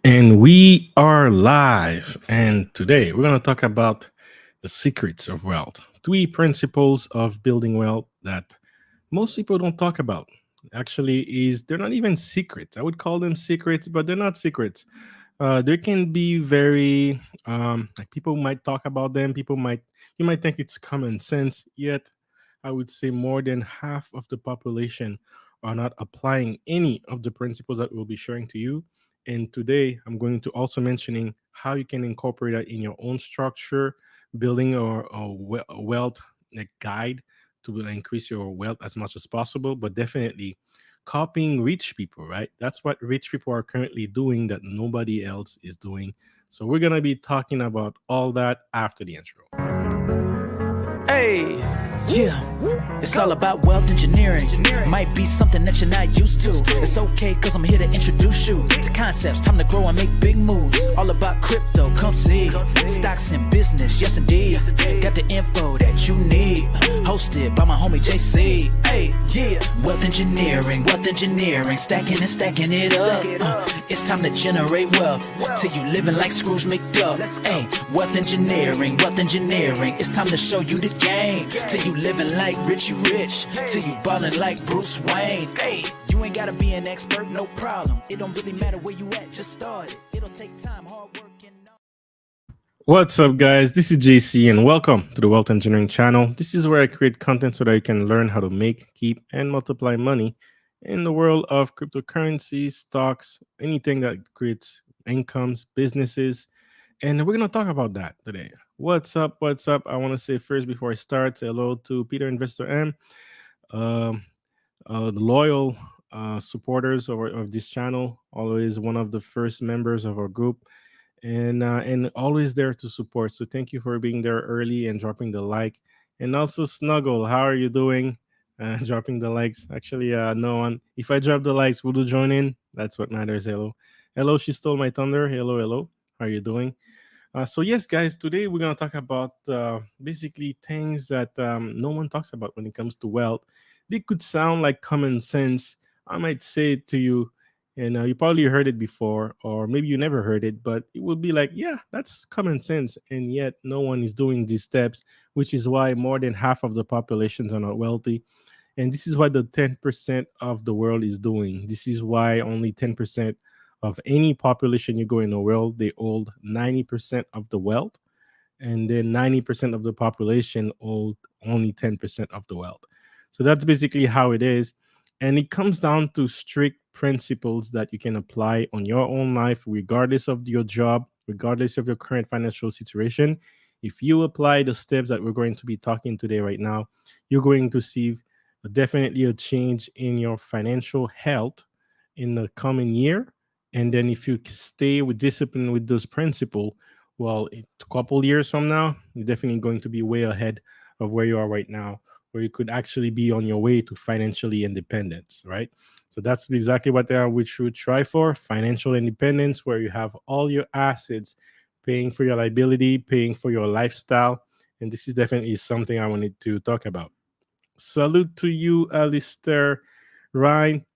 And we are live. And today we're going to talk about the secrets of wealth. Three principles of building wealth that most people don't talk about. Actually, is they're not even secrets. I would call them secrets, but they're not secrets. They can be very like people might talk about them. People might you might think it's common sense. Yet, I would say more than half of the population are not applying any of the principles that we'll be sharing to you. And today, I'm going to also mentioning how you can incorporate that in your own structure, building a wealth like guide to increase your wealth as much as possible. But definitely, copying rich people, right? That's what rich people are currently doing that nobody else is doing. So we're gonna be talking about all that after the intro. Hey, yeah, it's all about wealth engineering. Might be something that you're not used to. It's okay, cause I'm here to introduce you to concepts. Time to grow and make big moves. All about crypto, come see. Stocks in business, yes indeed. Got the info that you need. Hosted by my homie JC. Hey, yeah, wealth engineering. Stacking and stacking it up. It's time to generate wealth. Till you living like Scrooge McDuck. Hey, wealth engineering. It's time to show you the game. Till you living like Richie Rich. Till you ballin' like Bruce Wayne. Hey, you ain't gotta be an expert, no problem. It don't really matter where you at, just start it. It'll take time, hard work, and What's up, guys? This is JC, and welcome to the Wealth Engineering channel. This is where I create content so that you can learn how to make, keep, and multiply money in the world of cryptocurrency, stocks, anything that creates incomes, businesses. And we're going to talk about that today. What's up? What's up? I want to say first before I start, say hello to Peter Investor M, um, the loyal supporters of this channel, always one of the first members of our group, and always there to support. So thank you for being there early and dropping the like. And also Snuggle, how are you doing? Dropping the likes. Actually, no one. If I drop the likes, will you join in? That's what matters. Hello, hello. She stole my thunder. Hello, hello. How are you doing? So yes, guys, today we're gonna talk about basically things that no one talks about when it comes to wealth. They could sound like common sense. I might say it to you, and you probably heard it before, or maybe you never heard it, but it would be like, yeah, that's common sense, and yet no one is doing these steps, which is why more than half of the populations are not wealthy, and this is what the 10% of the world is doing. This is why only 10% of any population you go in the world, they hold 90% of the wealth. And then 90% of the population hold only 10% of the wealth. So that's basically how it is. And it comes down to strict principles that you can apply on your own life, regardless of your job, regardless of your current financial situation. If you apply the steps that we're going to be talking today, right now, you're going to see definitely a change in your financial health in the coming year. And then if you stay with discipline with those principles, well, a couple years from now, you're definitely going to be way ahead of where you are right now, where you could actually be on your way to financially independence, right? So that's exactly what we should try for: financial independence, where you have all your assets paying for your liability, paying for your lifestyle. And this is definitely something I wanted to talk about. Salute to you, Alistair Ryan.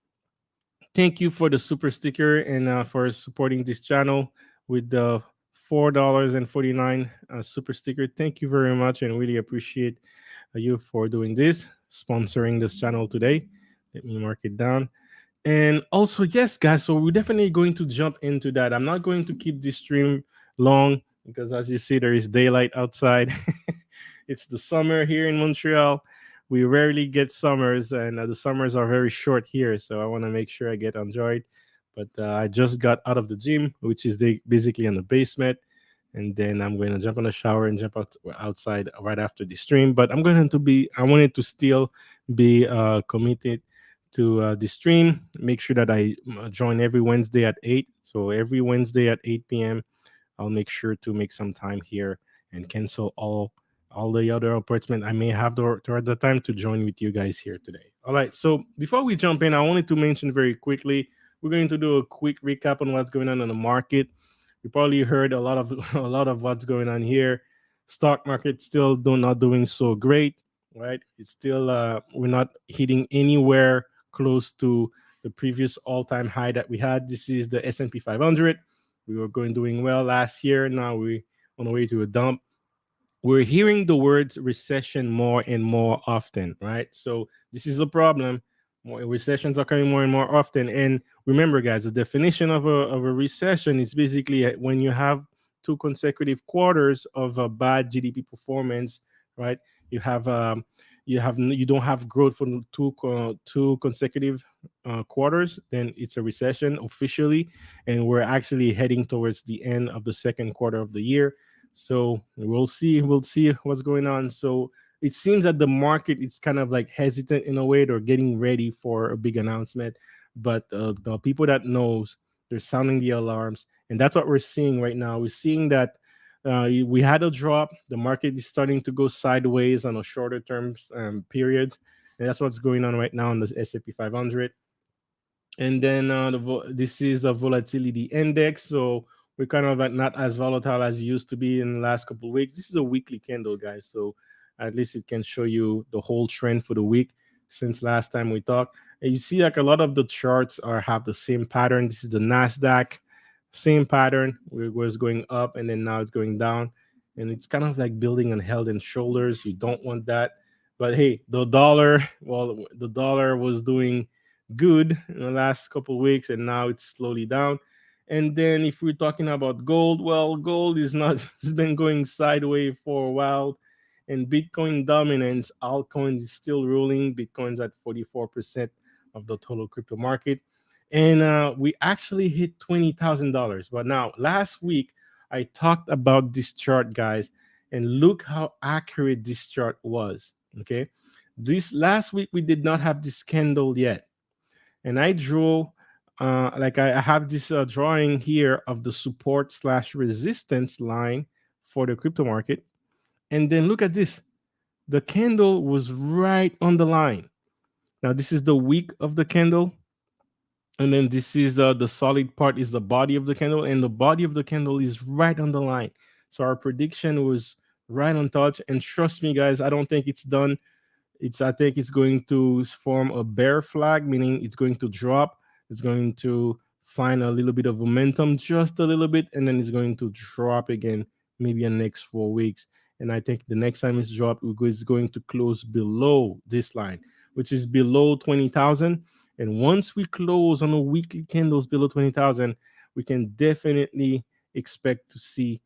Thank you for the super sticker and for supporting this channel with the $4.49 super sticker. Thank you very much and really appreciate you for doing this, sponsoring this channel today. Let me mark it down. And also, yes, guys, so we're definitely going to jump into that. I'm not going to keep this stream long because, as you see, there is daylight outside. It's the summer here in Montreal. We rarely get summers, and the summers are very short here. So I want to make sure I get enjoyed. But I just got out of the gym, which is basically in the basement, and then I'm going to jump in the shower and jump outside right after the stream. But I wanted to still be committed to the stream. Make sure that I join every Wednesday at 8. So every Wednesday at 8 p.m., I'll make sure to make some time here and cancel all the other appointments I may have toward the time to join with you guys here today. All right. So before we jump in, I wanted to mention very quickly, we're going to do a quick recap on what's going on in the market. You probably heard a lot of a lot of what's going on here. Stock market still not doing so great, right? It's still we're not hitting anywhere close to the previous all-time high that we had. This is the S&P 500. We were going doing well last year. Now we on the way to a dump. We're hearing the words recession more and more often, right? So this is a problem. More recessions are coming more and more often. And remember, guys, the definition of a recession is basically when you have two consecutive quarters of a bad GDP performance, right? You have you don't have growth for two consecutive quarters, then it's a recession officially, and we're actually heading towards the end of the second quarter of the year. So we'll see what's going on. So it seems that the market is kind of like hesitant in a way. They're getting ready for a big announcement, but the people that knows, they're sounding the alarms, and that's what we're seeing right now. We're seeing that we had a drop. The market is starting to go sideways on a shorter term periods, and that's what's going on right now on the S&P 500. And then this is a volatility index, so we're kind of not as volatile as it used to be in the last couple of weeks. This is a weekly candle, guys, so at least it can show you the whole trend for the week since last time we talked. And you see like a lot of the charts are have the same pattern. This is the Nasdaq, same pattern where it was going up and then now it's going down, and it's kind of like building on head and shoulders. You don't want that. But hey, the dollar, well, the dollar was doing good in the last couple of weeks, and now it's slowly down. And then if we're talking about gold, well, gold is not it's been going sideways for a while, and Bitcoin dominance, altcoins is still ruling. Bitcoin's at 44% of the total crypto market, and we actually hit $20,000. But now last week I talked about this chart, guys, and look how accurate this chart was. Okay, this last week we did not have this candle yet, and I drew like I have this drawing here of the support slash resistance line for the crypto market. And then look at this. The candle was right on the line. Now this is the wick of the candle. And then this is the solid part is the body of the candle. And the body of the candle is right on the line. So our prediction was right on touch. And trust me, guys, I don't think it's done. I think it's going to form a bear flag, meaning it's going to drop. It's going to find a little bit of momentum, just a little bit, and then it's going to drop again, maybe in the next 4 weeks. And I think the next time it's dropped, it's going to close below this line, which is below 20,000. And once we close on the weekly candles below 20,000, we can definitely expect to see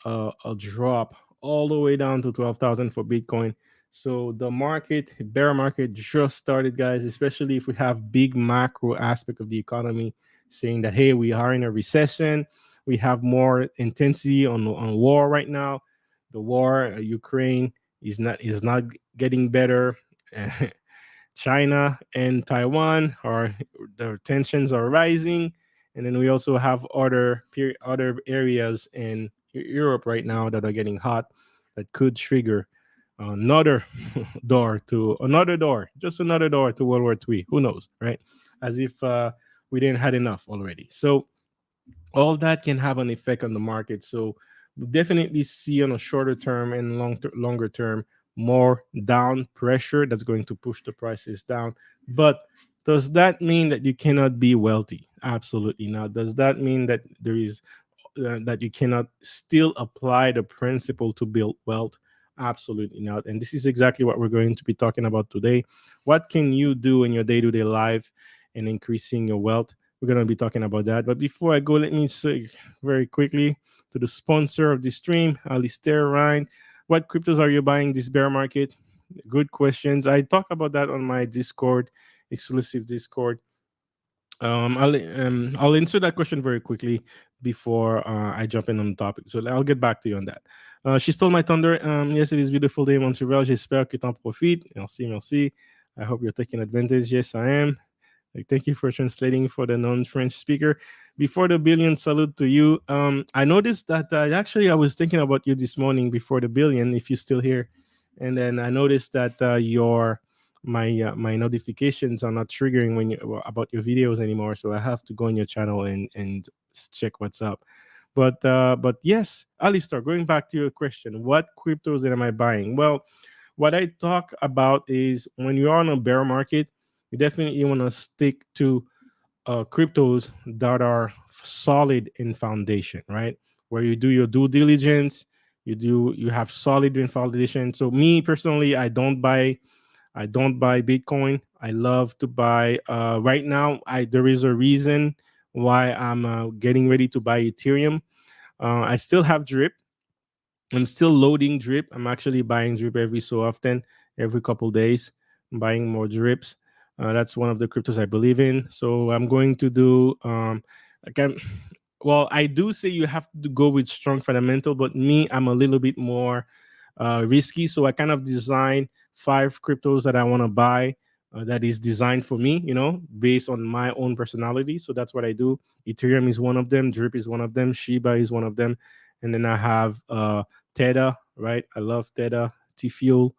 a drop all the way down to 12,000 for Bitcoin. So the market, bear market, just started, guys. Especially if we have big macro aspect of the economy saying that hey, we are in a recession. We have more intensity on war right now. The war, Ukraine is not getting better. China and Taiwan are the tensions are rising, and then we also have other areas in Europe right now that are getting hot that could trigger another just another door to World War III. Who knows, right? As if we didn't had enough already. So all that can have an effect on the market. So we definitely see on a shorter term and longer term more down pressure that's going to push the prices down. But does that mean that you cannot be wealthy? Absolutely not. Does that mean that there is that you cannot still apply the principle to build wealth? Absolutely not. And this is exactly what we're going to be talking about today. What can you do in your day-to-day life in increasing your wealth? We're going to be talking about that. But before I go, let me say very quickly to the sponsor of the stream, Alistair Ryan. What cryptos are you buying this bear market? Good questions. I talk about that on my Discord, exclusive Discord. I'll answer that question very quickly before I jump in on the topic. So I'll get back to you on that. She stole my thunder. Yes, it is beautiful day, Montreal. J'espère que t'en profites. Merci, merci. I hope you're taking advantage. Yes, I am. Like, thank you for translating for the non-French speaker. Before the billion, salute to you. I noticed that actually I was thinking about you this morning before the billion, if you're still here, and then I noticed that your my notifications are not triggering when about your videos anymore. So I have to go on your channel and check what's up. But yes, Alistair, going back to your question, what cryptos am I buying? Well, what I talk about is when you're on a bear market, you definitely want to stick to cryptos that are solid in foundation, right? Where you do your due diligence, you have solid in foundation. So me personally, I don't buy Bitcoin. I love to buy. Right now, I there is a reason why I'm getting ready to buy Ethereum. I still have Drip. I'm still loading Drip. I'm actually buying Drip every so often, every couple days. I'm buying more Drips. That's one of the cryptos I believe in. So I'm going to do. Again, well, I do say you have to go with strong fundamental, but me, I'm a little bit more risky. So I kind of design 5 cryptos that I want to buy. That is designed for me, based on my own personality. So that's what I do. Ethereum is one of them. Drip is one of them. Shiba is one of them. And then I have Theta, right? I love Theta, T Fuel.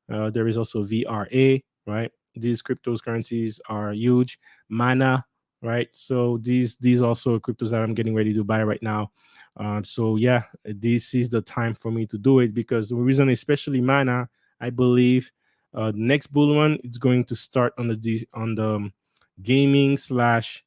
There is also VRA, right? These cryptocurrencies are huge. Mana, right? So these also cryptos that I'm getting ready to buy right now. So yeah, this is the time for me to do it because the reason, especially Mana, I believe next bull run it's going to start on the gaming slash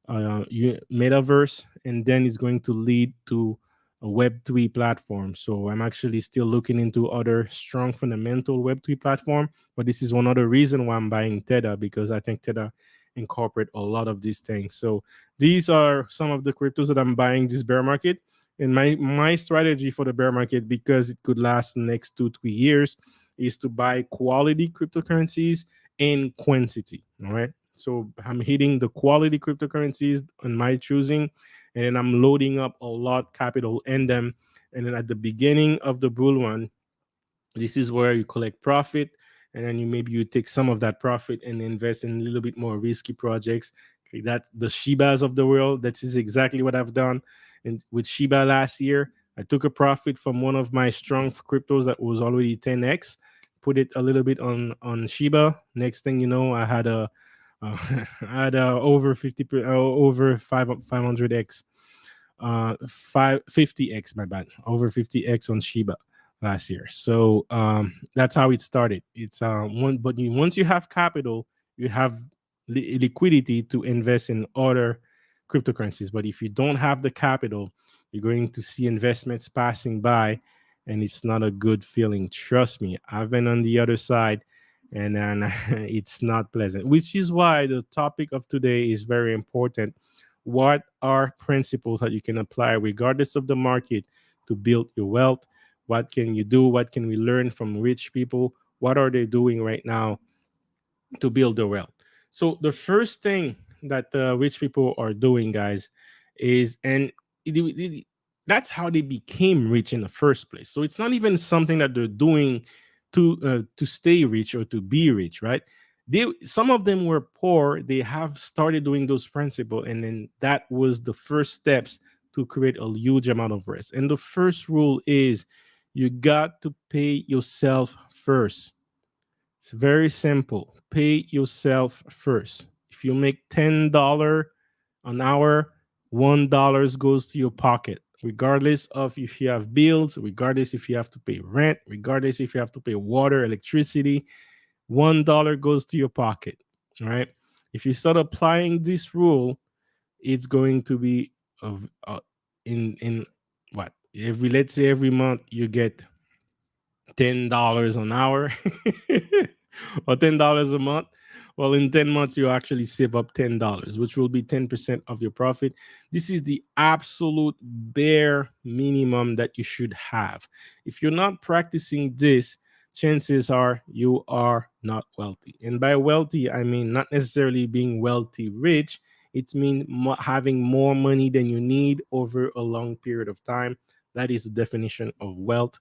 metaverse, and then it's going to lead to a Web3 platform. So I'm actually still looking into other strong fundamental Web3 platform, but this is one other reason why I'm buying Tether because I think Tether incorporate a lot of these things. So these are some of the cryptos that I'm buying this bear market. And my strategy for the bear market, because it could last the next 2-3 years, is to buy quality cryptocurrencies in quantity. All right. So I'm hitting the quality cryptocurrencies on my choosing, and then I'm loading up a lot capital in them. And then at the beginning of the bull run, this is where you collect profit, and then you take some of that profit and invest in a little bit more risky projects. Okay, that the Shibas of the world. That is exactly what I've done. And with Shiba last year, I took a profit from one of my strong cryptos that was already 10x, put it a little bit on Shiba. Next thing you know, I had a I had over 500x, 50x, my bad, over 50x on Shiba last year. So that's how it started. It's once you have capital, you have liquidity to invest in other cryptocurrencies. But if you don't have the capital, you're going to see investments passing by, and it's not a good feeling. Trust me, I've been on the other side, and then it's not pleasant. Which is why the topic of today is very important. What are principles that you can apply regardless of the market to build your wealth? What can you do? What can we learn from rich people? What are they doing right now to build their wealth? So the first thing that the rich people are doing, guys, is that's how they became rich in the first place. So it's not even something that they're doing to stay rich or to be rich, right? Some of them were poor. They have started doing those principles, and then that was the first steps to create a huge amount of risk. And the first rule is you got to pay yourself first. It's very simple. Pay yourself first. If you make $10 an hour, $1 goes to your pocket, regardless of if you have bills, regardless if you have to pay rent, regardless if you have to pay water, electricity. $1 goes to your pocket. All right. If you start applying this rule, it's going to be of in what every let's say every month you get $10 an hour or $10 a month. Well, in 10 months, you actually save up $10, which will be 10% of your profit. This is the absolute bare minimum that you should have. If you're not practicing this, chances are you are not wealthy. And by wealthy, I mean not necessarily being wealthy rich. It means having more money than you need over a long period of time. That is the definition of wealth,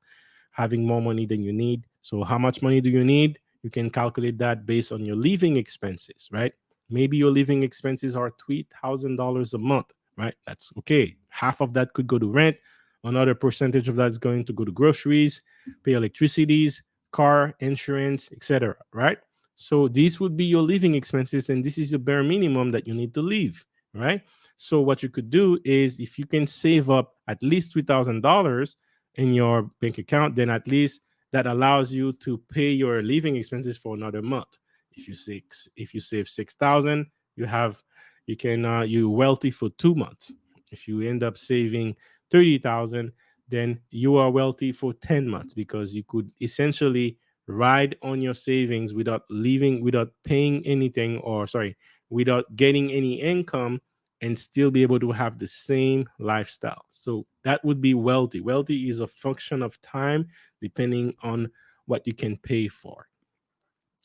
having more money than you need. So how much money do you need? You can calculate that based on your living expenses, right? Maybe your living expenses are $3,000 a month, right? That's okay. Half of that could go to rent. Another percentage of that is going to go to groceries, pay electricities, car insurance, etc., right? So these would be your living expenses, and this is the bare minimum that you need to live, right? So what you could do is if you can save up at least $3,000 in your bank account, then at least that allows you to pay your living expenses for another month. If you save 6,000, you have you're wealthy for 2 months. If you end up saving 30,000, then you are wealthy for 10 months because you could essentially ride on your savings without leaving, without paying anything, or sorry, without getting any income, and still be able to have the same lifestyle. So that would be wealthy. Wealthy is a function of time depending on what you can pay for.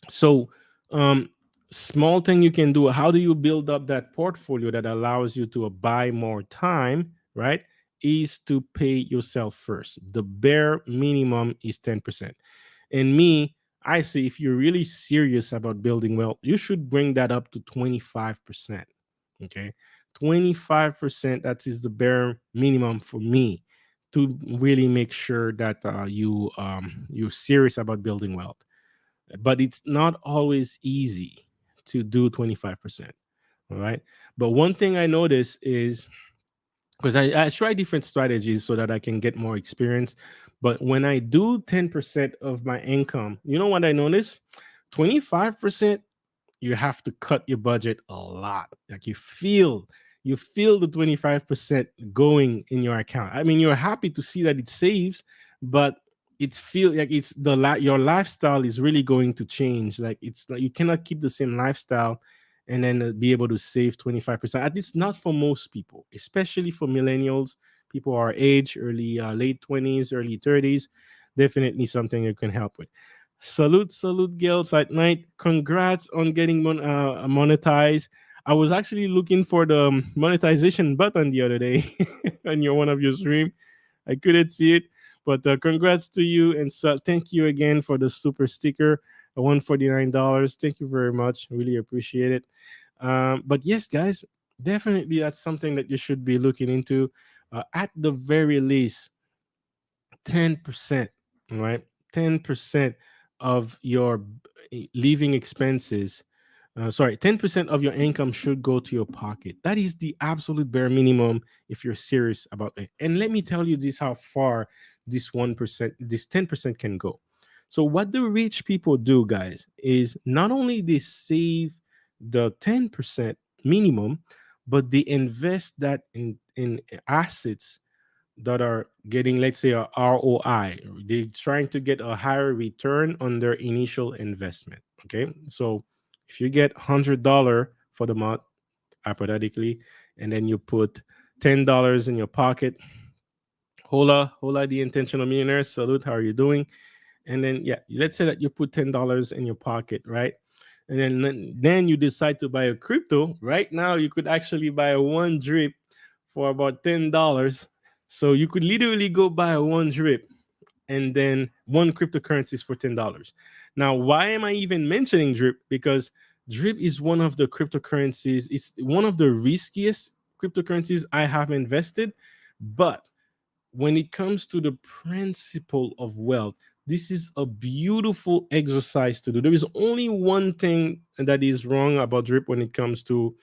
So, um, small thing you can do. How do you build up that portfolio that allows you to buy more time? Right, is to pay yourself first. The bare minimum is 10%. And me, I say if you're really serious about building wealth, you should bring that up to 25%. Okay, 25%. That is the bare minimum for me to really make sure that you're serious about building wealth, but it's not always easy to do 25%. All right. But one thing I notice is because I try different strategies so that I can get more experience. But when I do 10% of my income, you know what I notice? 25%, you have to cut your budget a lot. Like you feel the 25% going in your account. I mean, you're happy to see that it saves, but it's feel like it's your lifestyle is really going to change. Like it's like you cannot keep the same lifestyle and then be able to save 25%. At least not for most people, especially for millennials, people our age, early late 20s, early 30s. Definitely something you can help with. Salute, girls at night. Congrats on getting monetized. I was actually looking for the monetization button the other day on one of your stream. I couldn't see it, but congrats to you, and so thank you again for the super sticker, $149. Thank you very much. Really appreciate it. But yes, guys, definitely that's something that you should be looking into. At the very least, 10%, right? 10% of your living expenses, 10% of your income should go to your pocket. That is the absolute bare minimum if you're serious about it. And let me tell you this how far this 1%, this 10% can go. So, what the rich people do, guys, is not only they save the 10% minimum, but they invest that in assets that are getting, let's say, a ROI. They're trying to get a higher return on their initial investment. Okay. So if you get $100 for the month, hypothetically, and then you put $10 in your pocket, hola, the intentional millionaire, salute, how are you doing? And then, yeah, let's say that you put $10 in your pocket, right? And then you decide to buy a crypto. Right now, you could actually buy a one drip for about $10. So you could literally go buy a one drip and then one cryptocurrency is for $10. Now, why am I even mentioning drip? Because drip is one of the cryptocurrencies. It's one of the riskiest cryptocurrencies I have invested, but when it comes to the principle of wealth, this is a beautiful exercise to do. There is only one thing that is wrong about drip when it comes to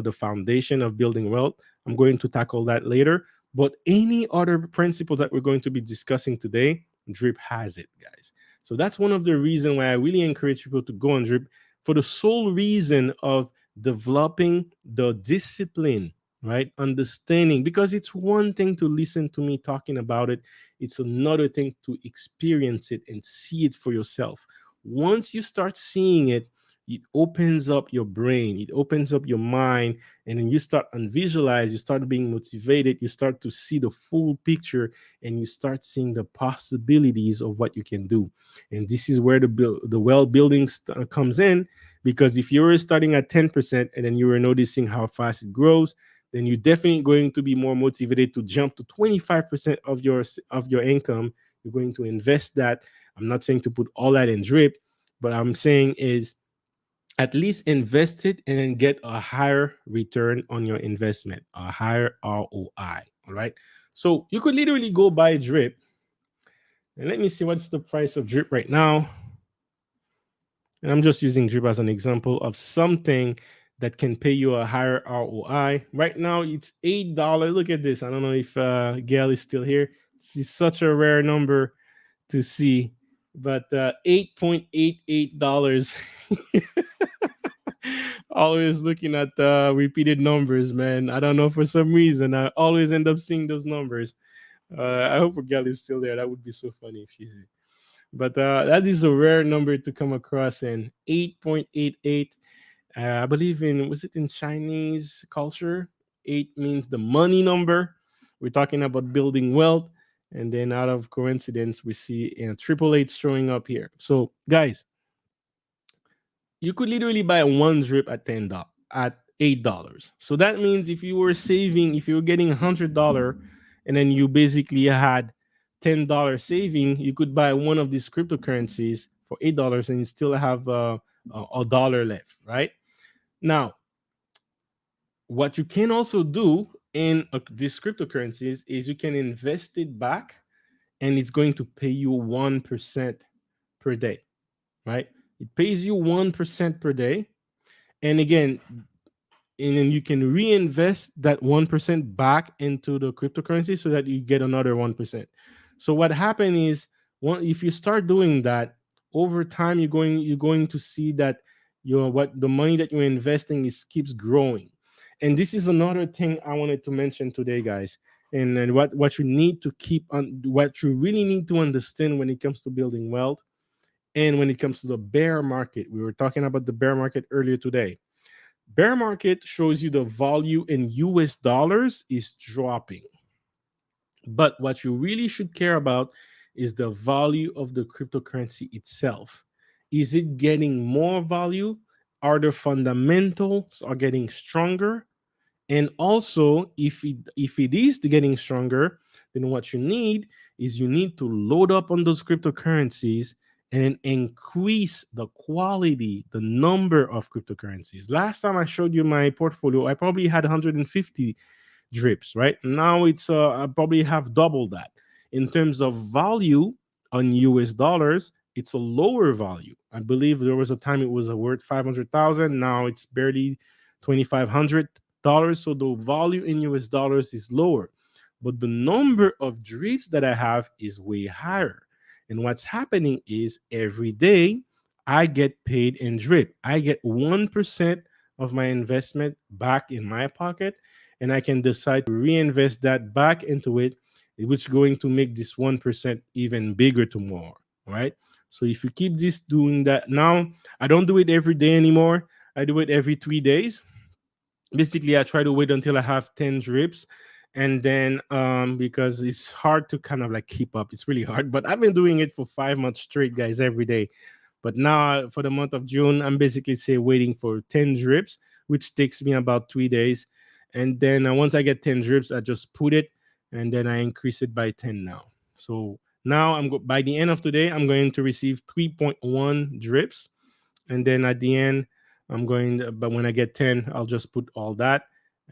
the foundation of building wealth. I'm going to tackle that later. But any other principles that we're going to be discussing today, drip has it, guys. So that's one of the reasons why I really encourage people to go on drip, for the sole reason of developing the discipline, right? Understanding, because it's one thing to listen to me talking about it, it's another thing to experience it and see it for yourself. Once you start seeing it, it opens up your brain, it opens up your mind, and then you start and visualize, you start being motivated, you start to see the full picture, and you start seeing the possibilities of what you can do. And this is where the well building comes in, because if you're starting at 10% and then you were noticing how fast it grows, then you're definitely going to be more motivated to jump to 25% of your income. You're going to invest that. I'm not saying to put all that in drip, but I'm saying is at least invest it and then get a higher return on your investment, a higher ROI. All right. So you could literally go buy drip. And let me see what's the price of drip right now. And I'm just using drip as an example of something that can pay you a higher ROI. Right now, it's $8. Look at this. I don't know if Gail is still here. This is such a rare number to see, but $8.88. Always looking at the repeated numbers, man. I don't know, for some reason I always end up seeing those numbers. I hope Gal is still there. That would be so funny if she's here. But that is a rare number to come across. And 8.88, I believe in, was it in Chinese culture? Eight means the money number. We're talking about building wealth. And then out of coincidence, we see triple eight showing up here. So, guys, you could literally buy one drip at $10 at $8. So that means if you were saving, if you were getting $100 and then you basically had $10 saving, you could buy one of these cryptocurrencies for $8 and you still have a dollar left, right? Now, what you can also do in these cryptocurrencies is you can invest it back and it's going to pay you 1% per day, right? It pays you 1% per day. And again, and then you can reinvest that 1% back into the cryptocurrency so that you get another 1%. So what happened is, if you start doing that over time, you're going to see that your what the money that you're investing is keeps growing. And this is another thing I wanted to mention today, guys. And what you need to keep on, what you really need to understand when it comes to building wealth, and when it comes to the bear market. We were talking about the bear market earlier today. Bear market shows you the value in US dollars is dropping. But what you really should care about is the value of the cryptocurrency itself. Is it getting more value? Are the fundamentals are getting stronger? And also, if it is getting stronger, then what you need is you need to load up on those cryptocurrencies and then increase the quality, the number of cryptocurrencies. Last time I showed you my portfolio, I probably had 150 drips, right? Now it's I probably have double that. In terms of value on US dollars, it's a lower value. I believe there was a time it was worth 500,000. Now it's barely $2,500. So the value in US dollars is lower, but the number of drips that I have is way higher. And what's happening is every day I get paid in drip. I get 1% of my investment back in my pocket, and I can decide to reinvest that back into it, which is going to make this 1% even bigger tomorrow. Right. So if you keep this doing that now, I don't do it every day anymore. I do it every 3 days. Basically, I try to wait until I have 10 drips. And then because it's hard to kind of like keep up, it's really hard. But I've been doing it for 5 months straight, guys, every day. But now for the month of June, I'm basically say waiting for 10 drips, which takes me about 3 days. And then once I get 10 drips, I just put it and then I increase it by 10 now. So now by the end of today, I'm going to receive 3.1 drips. And then at the end, but when I get 10, I'll just put all that.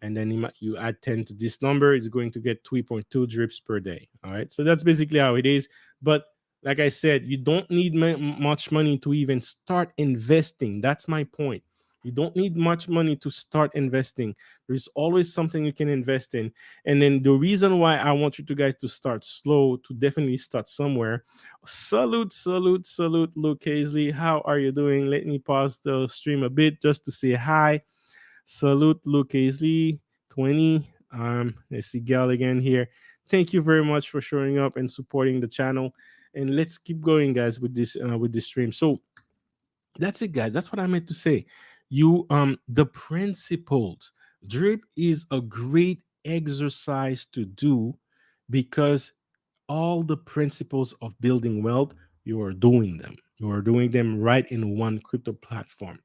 And then you add 10 to this number, it's going to get 3.2 drips per day. All right. So that's basically how it is. But like I said, you don't need much money to even start investing. That's my point. You don't need much money to start investing. There's always something you can invest in. And then the reason why I want you to guys to start slow, to definitely start somewhere. Salute, salute, salute, Luke Hazley. How are you doing? Let me pause the stream a bit just to say hi. Salute, Luke Hazley, 20. Let's see Gal again here. Thank you very much for showing up and supporting the channel. And let's keep going, guys, with this stream. So that's it, guys. That's what I meant to say. The principles. Drip is a great exercise to do because all the principles of building wealth, you are doing them. You are doing them right in one crypto platform.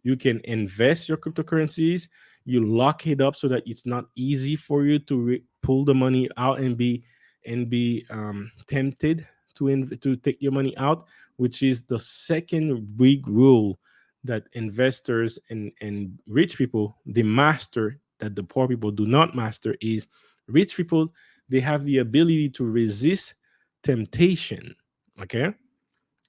You can invest your cryptocurrencies. You lock it up so that it's not easy for you to pull the money out and be tempted to take your money out, which is the second big rule that investors and rich people they master that the poor people do not master is rich people, they have the ability to resist temptation. Okay,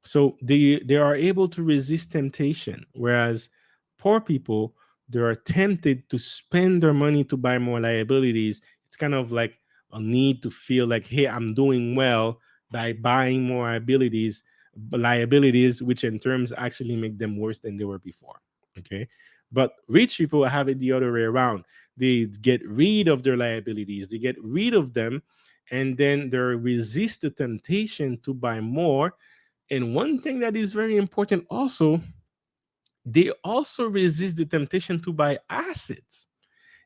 so they are able to resist temptation, whereas poor people, they are tempted to spend their money to buy more liabilities. It's kind of like a need to feel like, hey, I'm doing well by buying more liabilities, which in terms actually make them worse than they were before. Okay, But rich people have it the other way around. They get rid of their liabilities, they get rid of them, and then they resist the temptation to buy more. And one thing that is very important also, they also resist the temptation to buy assets.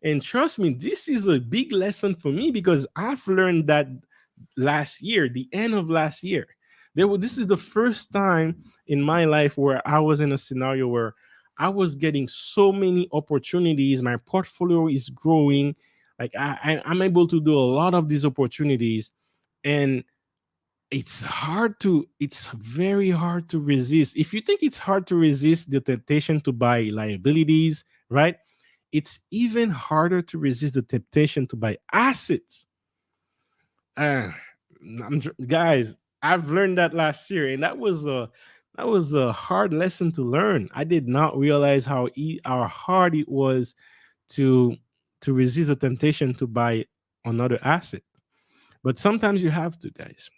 And trust me, this is a big lesson for me because I've learned that last year, the end of last year. This is the first time in my life where I was in a scenario where I was getting so many opportunities. My portfolio is growing. Like I'm able to do a lot of these opportunities, and it's very hard to resist. If you think it's hard to resist the temptation to buy liabilities, right? It's even harder to resist the temptation to buy assets. uh, Guys, I've learned that last year, and that was a hard lesson to learn. I did not realize how hard it was to resist the temptation to buy another asset. But sometimes you have to, guys.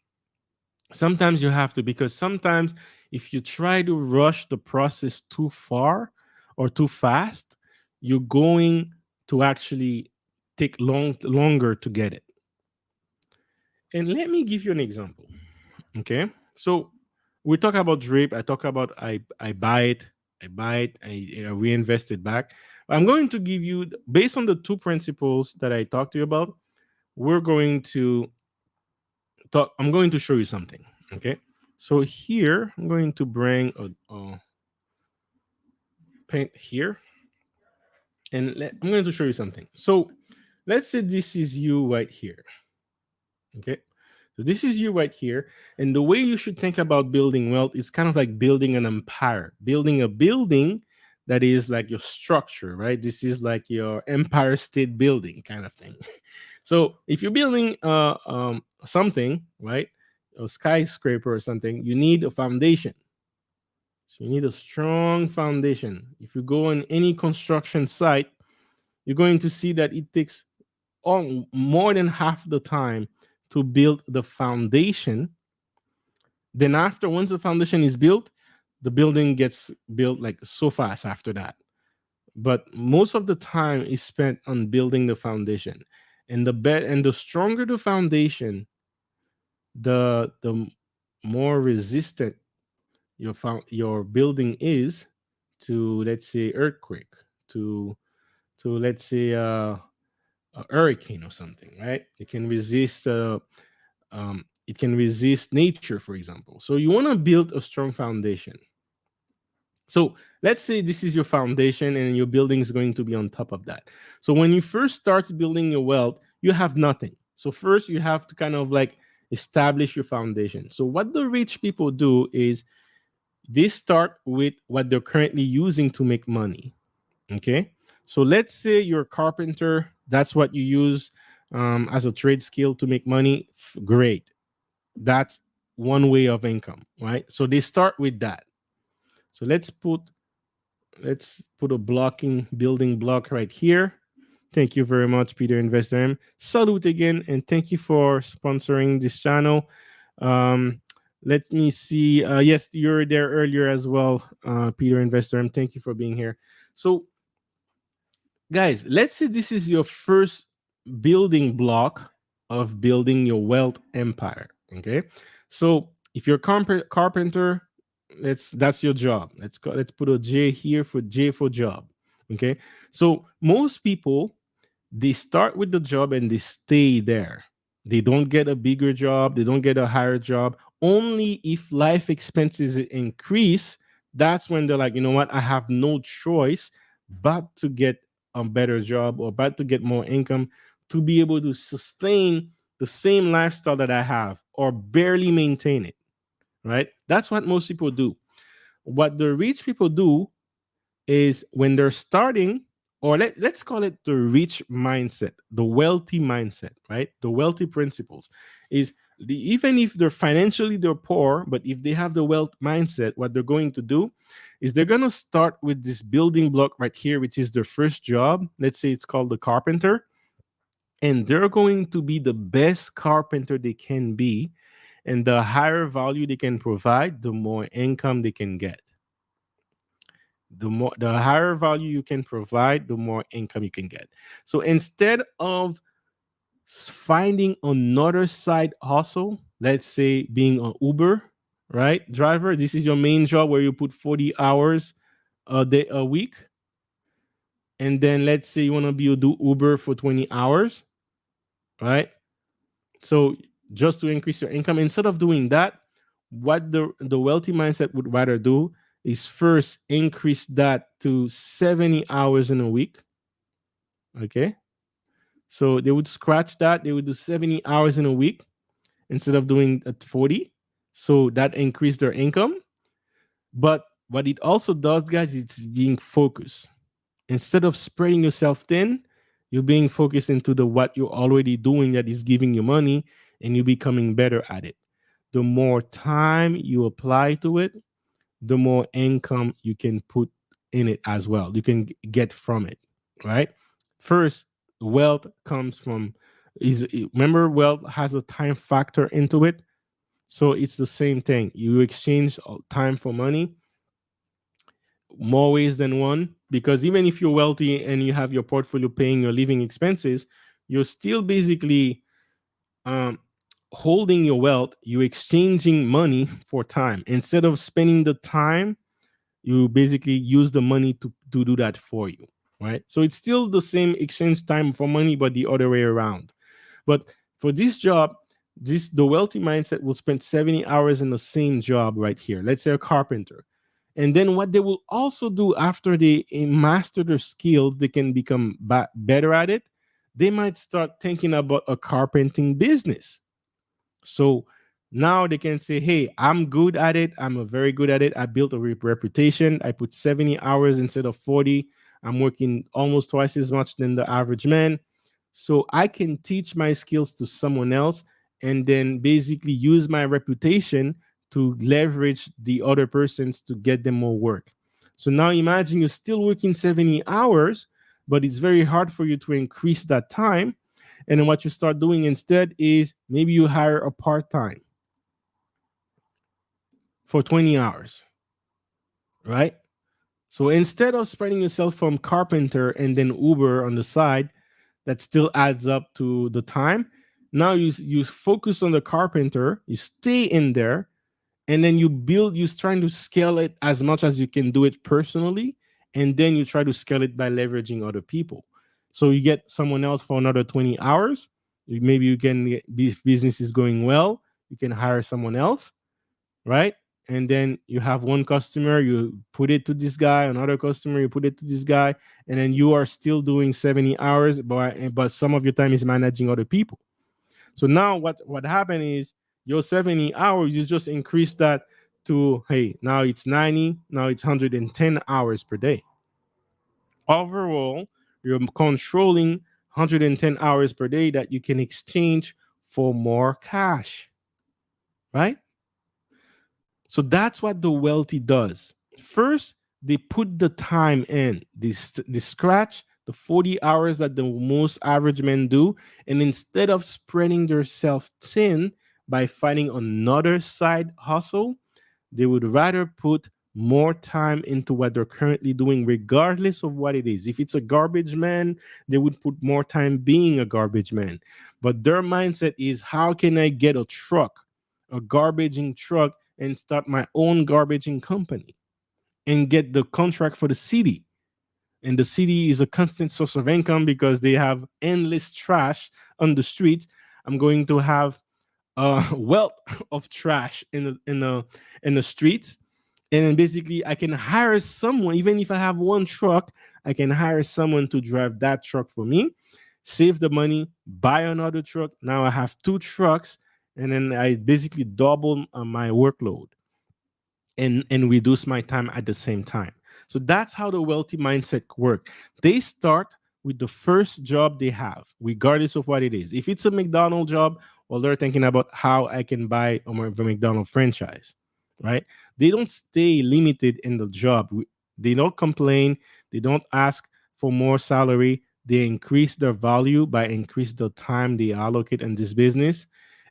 Sometimes you have to, because sometimes if you try to rush the process too far or too fast, you're going to actually take longer to get it. And let me give you an example. Okay, so we talk about drip. I talk about I buy it, I reinvest it back. I'm going to give you, based on the two principles that I talked to you about. We're going to talk. I'm going to show you something. Okay, so here I'm going to bring a paint here, and I'm going to show you something. So let's say this is you right here. Okay. So this is you right here. And the way you should think about building wealth is kind of like building an empire, building a building that is like your structure, right? This is like your Empire State Building kind of thing. So if you're building something, right, a skyscraper or something, you need a foundation. So you need a strong foundation. If you go on any construction site, you're going to see that it takes on more than half the time to build the foundation. Then after, once the foundation is built, the building gets built like so fast after that. But most of the time is spent on building the foundation. And the stronger the foundation, the more resistant your building is to, let's say, earthquake, to let's say a hurricane or something, right? It can resist nature, for example. So you want to build a strong foundation. So let's say this is your foundation and your building is going to be on top of that. So when you first start building your wealth, you have nothing. So first you have to kind of like establish your foundation. So what the rich people do is they start with what they're currently using to make money. Okay. So let's say you're a carpenter. That's what you use as a trade skill to make money. Great. That's one way of income, right? So they start with that. So let's put a blocking building block right here. Thank you very much, Peter Investor M. Salute again, and thank you for sponsoring this channel. Um, Let me see. Yes, you're there earlier as well, Peter Investor M. Thank you for being here. So guys, let's say this is your first building block of building your wealth empire. Okay, so if you're a carpenter, that's your job. Let's put a J here for J for job. Okay, so most people, they start with the job and they stay there. They don't get a bigger job, they don't get a higher job. Only if life expenses increase, that's when they're like, you know what, I have no choice but to get a better job or but to get more income to be able to sustain the same lifestyle that I have or barely maintain it. Right? That's what most people do. What the rich people do is when they're starting, or let's call it the rich mindset, the wealthy mindset, right? The wealthy principles is even if they're poor, but if they have the wealth mindset, what they're going to do is they're going to start with this building block right here, which is their first job. Let's say it's called the carpenter, and they're going to be the best carpenter they can be. And the higher value they can provide, the more income they can get. The higher value you can provide, the more income you can get. So instead of finding another side hustle, let's say being an Uber, right, driver, this is your main job where you put 40 hours a week, and then let's say you want to be do Uber for 20 hours, right? So just to increase your income, instead of doing that, what the wealthy mindset would rather do is first increase that to 70 hours in a week. Okay. So they would scratch that. They would do 70 hours in a week instead of doing 40. So that increased their income. But what it also does, guys, it's being focused. Instead of spreading yourself thin, you're being focused into the what you're already doing that is giving you money, and you're becoming better at it. The more time you apply to it, the more income you can put in it as well. You can get from it, right? First, wealth comes from is remember wealth has a time factor into it. So it's the same thing. You exchange time for money more ways than one, because even if you're wealthy and you have your portfolio paying your living expenses, you're still basically um, holding your wealth. You're exchanging money for time. Instead of spending the time, you basically use the money to do that for you, right? So it's still the same exchange time for money, but the other way around. But for this job, the wealthy mindset will spend 70 hours in the same job right here. Let's say a carpenter. And then what they will also do after they master their skills, they can become better at it. They might start thinking about a carpenting business. So now they can say, hey, I'm good at it. I'm very good at it. I built a reputation. I put 70 hours instead of 40. I'm working almost twice as much than the average man. So I can teach my skills to someone else and then basically use my reputation to leverage the other persons to get them more work. So now imagine you're still working 70 hours, but it's very hard for you to increase that time. And then what you start doing instead is maybe you hire a part time for 20 hours, right? So instead of spreading yourself from carpenter and then Uber on the side, that still adds up to the time. Now you focus on the carpenter, you stay in there, and then you're trying to scale it as much as you can do it personally, and then you try to scale it by leveraging other people. So you get someone else for another 20 hours. Maybe you can if business is going well, you can hire someone else, right? And then you have one customer, you put it to this guy, another customer, you put it to this guy, and then you are still doing 70 hours, but some of your time is managing other people. So now what happened is your 70 hours, you just increase that to, hey, now it's 90, now it's 110 hours per day. Overall, you're controlling 110 hours per day that you can exchange for more cash, right? So that's what the wealthy does. First, they put the time in. They scratch the 40 hours that the most average men do. And instead of spreading themselves thin by finding another side hustle, they would rather put more time into what they're currently doing, regardless of what it is. If it's a garbage man, they would put more time being a garbage man. But their mindset is, how can I get a truck, a garbaging truck, and start my own garbaging company and get the contract for the city? And the city is a constant source of income because they have endless trash on the streets. I'm going to have a wealth of trash in the streets, and then basically I can hire someone. Even if I have one truck, I can hire someone to drive that truck for me, save the money, buy another truck. Now I have two trucks, and then I basically double my workload and reduce my time at the same time. So that's how the wealthy mindset work. They start with the first job they have, regardless of what it is. If it's a McDonald's job, well, they're thinking about how I can buy a McDonald's franchise, right? They don't stay limited in the job. They don't complain. They don't ask for more salary. They increase their value by increase the time they allocate in this business.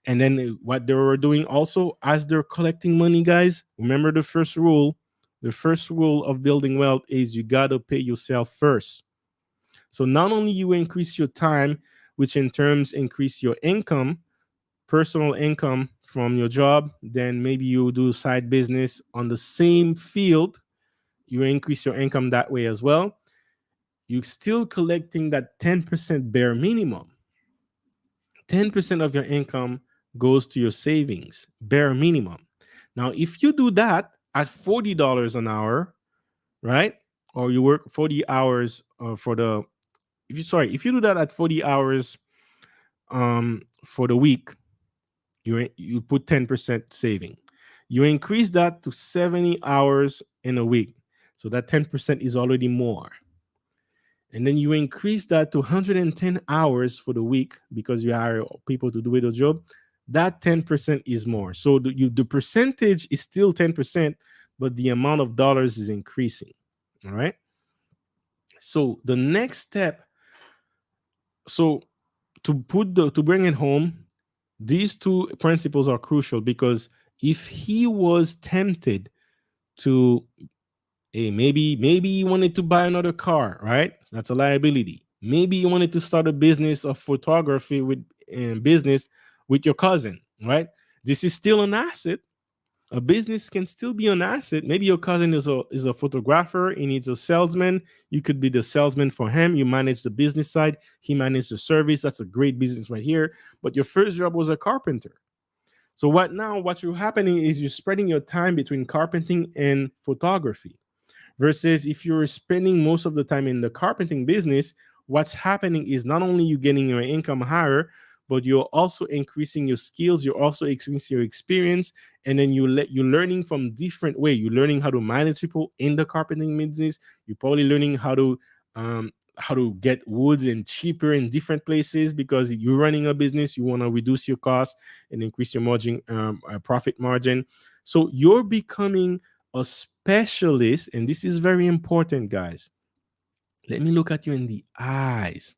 And then what they were doing also as they're collecting money, guys, remember the first rule: The first rule of building wealth is you got to pay yourself first. So not only you increase your time, which in terms increase your income, personal income from your job, then maybe you do side business on the same field, you increase your income that way as well. You're still collecting that 10% bare minimum. 10% of your income goes to your savings, bare minimum. Now, if you do that at $40 an hour, right? Or you work 40 hours for the if you do that at 40 hours for the week, you put 10% saving. You increase that to 70 hours in a week. So that 10% is already more. And then you increase that to 110 hours for the week because you hire people to do the job. That 10% is more. So the percentage is still 10%, but the amount of dollars is increasing. All right. So the next step, so to bring it home, these two principles are crucial because if he was tempted to, hey, maybe he wanted to buy another car, right? That's a liability. Maybe you wanted to start a business of photography with business with your cousin, right? This is still an asset. A business can still be an asset. Maybe your cousin is a photographer. He needs a salesman. You could be the salesman for him. You manage the business side. He managed the service. That's a great business right here. But your first job was a carpenter. So what you're happening is you're spreading your time between carpenting and photography. Versus if you're spending most of the time in the carpenting business, what's happening is not only you getting your income higher, but you're also increasing your skills, you're also increasing your experience, and then you're learning from different way. You're learning how to manage people in the carpenting business. You're probably learning how to get woods and cheaper in different places because you're running a business. You want to reduce your cost and increase your margin, profit margin. So you're becoming a specialist, and this is very important, guys. Let me look at you in the eyes.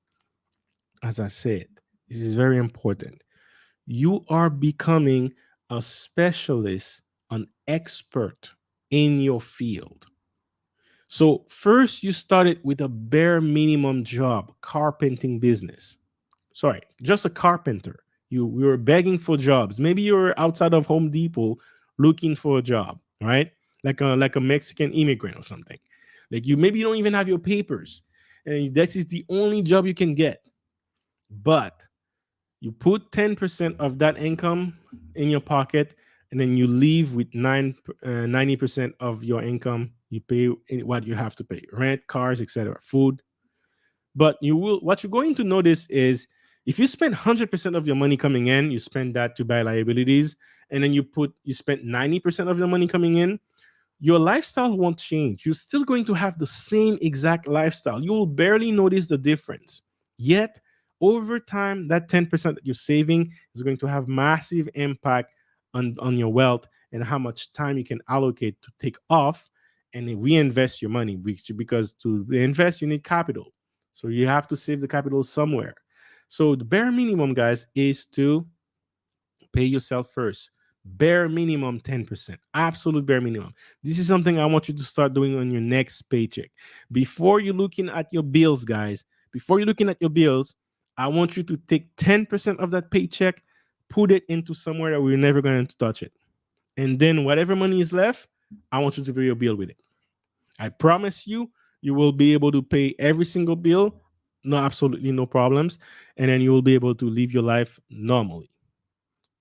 As I said, this is very important. You are becoming a specialist, an expert in your field. So, first, you started with a bare minimum job, carpenting business. Sorry, just a carpenter. We were begging for jobs. Maybe you're outside of Home Depot looking for a job, right? Like a Mexican immigrant or something. Like maybe you don't even have your papers, and that is the only job you can get. But you put 10% of that income in your pocket, and then you leave with 90% of your income. You pay what you have to pay: rent, cars, etc., food. But what you're going to notice is if you spend 100% of your money coming in, you spend that to buy liabilities, and then you spend 90% of your money coming in, your lifestyle won't change. You're still going to have the same exact lifestyle. You will barely notice the difference. Yet, over time, that 10% that you're saving is going to have massive impact on your wealth and how much time you can allocate to take off and then reinvest your money. Because to reinvest, you need capital. So you have to save the capital somewhere. So the bare minimum, guys, is to pay yourself first. Bare minimum 10%. Absolute bare minimum. This is something I want you to start doing on your next paycheck. Before you're looking at your bills, guys, before you're looking at your bills, I want you to take 10% of that paycheck, put it into somewhere that we're never going to touch it. And then whatever money is left, I want you to pay your bill with it. I promise you, you will be able to pay every single bill, no, absolutely no problems. And then you will be able to live your life normally.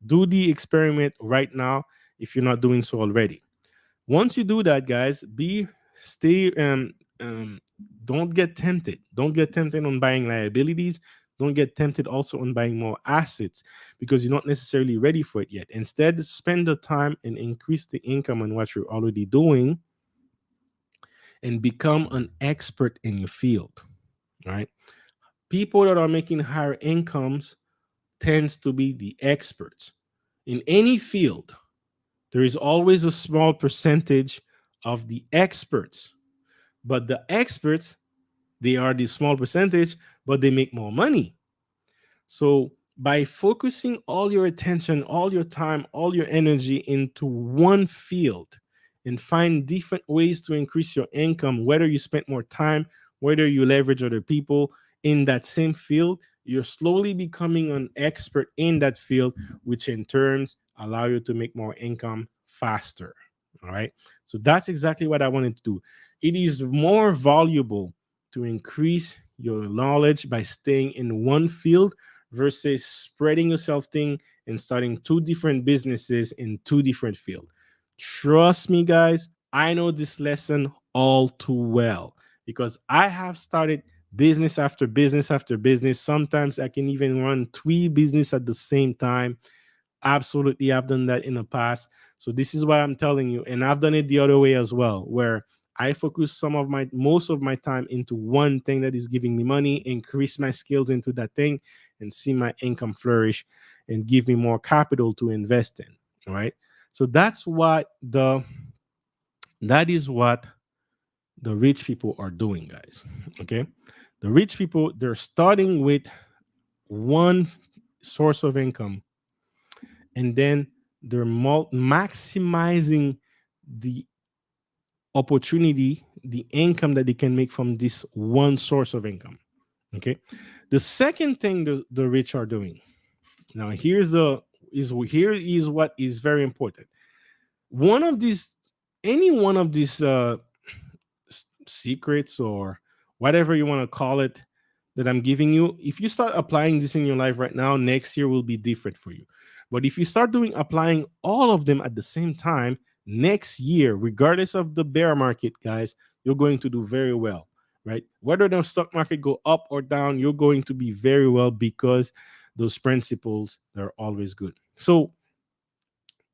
Do the experiment right now if you're not doing so already. Once you do that, guys, stay don't get tempted. Don't get tempted on buying liabilities. Don't get tempted also on buying more assets because you're not necessarily ready for it yet. Instead, spend the time and increase the income on what you're already doing and become an expert in your field. Right? People that are making higher incomes tends to be the experts in any field. There is always a small percentage of the experts, but the experts, they are the small percentage, but they make more money. So by focusing all your attention, all your time, all your energy into one field and find different ways to increase your income, whether you spend more time, whether you leverage other people in that same field, you're slowly becoming an expert in that field, which in turns allow you to make more income faster. All right. So that's exactly what I wanted to do. It is more valuable to increase your knowledge by staying in one field versus spreading yourself thin and starting two different businesses in two different fields. Trust me, guys, I know this lesson all too well because I have started business after business after business. Sometimes I can even run three business at the same time. Absolutely, I've done that in the past. So this is what I'm telling you, and I've done it the other way as well, where I focus some of my most of my time into one thing that is giving me money, increase my skills into that thing, and see my income flourish and give me more capital to invest in. All right. So that is what the rich people are doing, guys. Okay. The rich people, they're starting with one source of income, and then they're maximizing the opportunity, the income that they can make from this one source of income. Okay. The second thing the rich are doing. Now, here is what is very important. One of these, any one of these secrets or whatever you want to call it that I'm giving you, if you start applying this in your life right now, next year will be different for you. But if you start applying all of them at the same time, next year, regardless of the bear market, guys, you're going to do very well, right? Whether the stock market go up or down, you're going to be very well because those principles are always good. So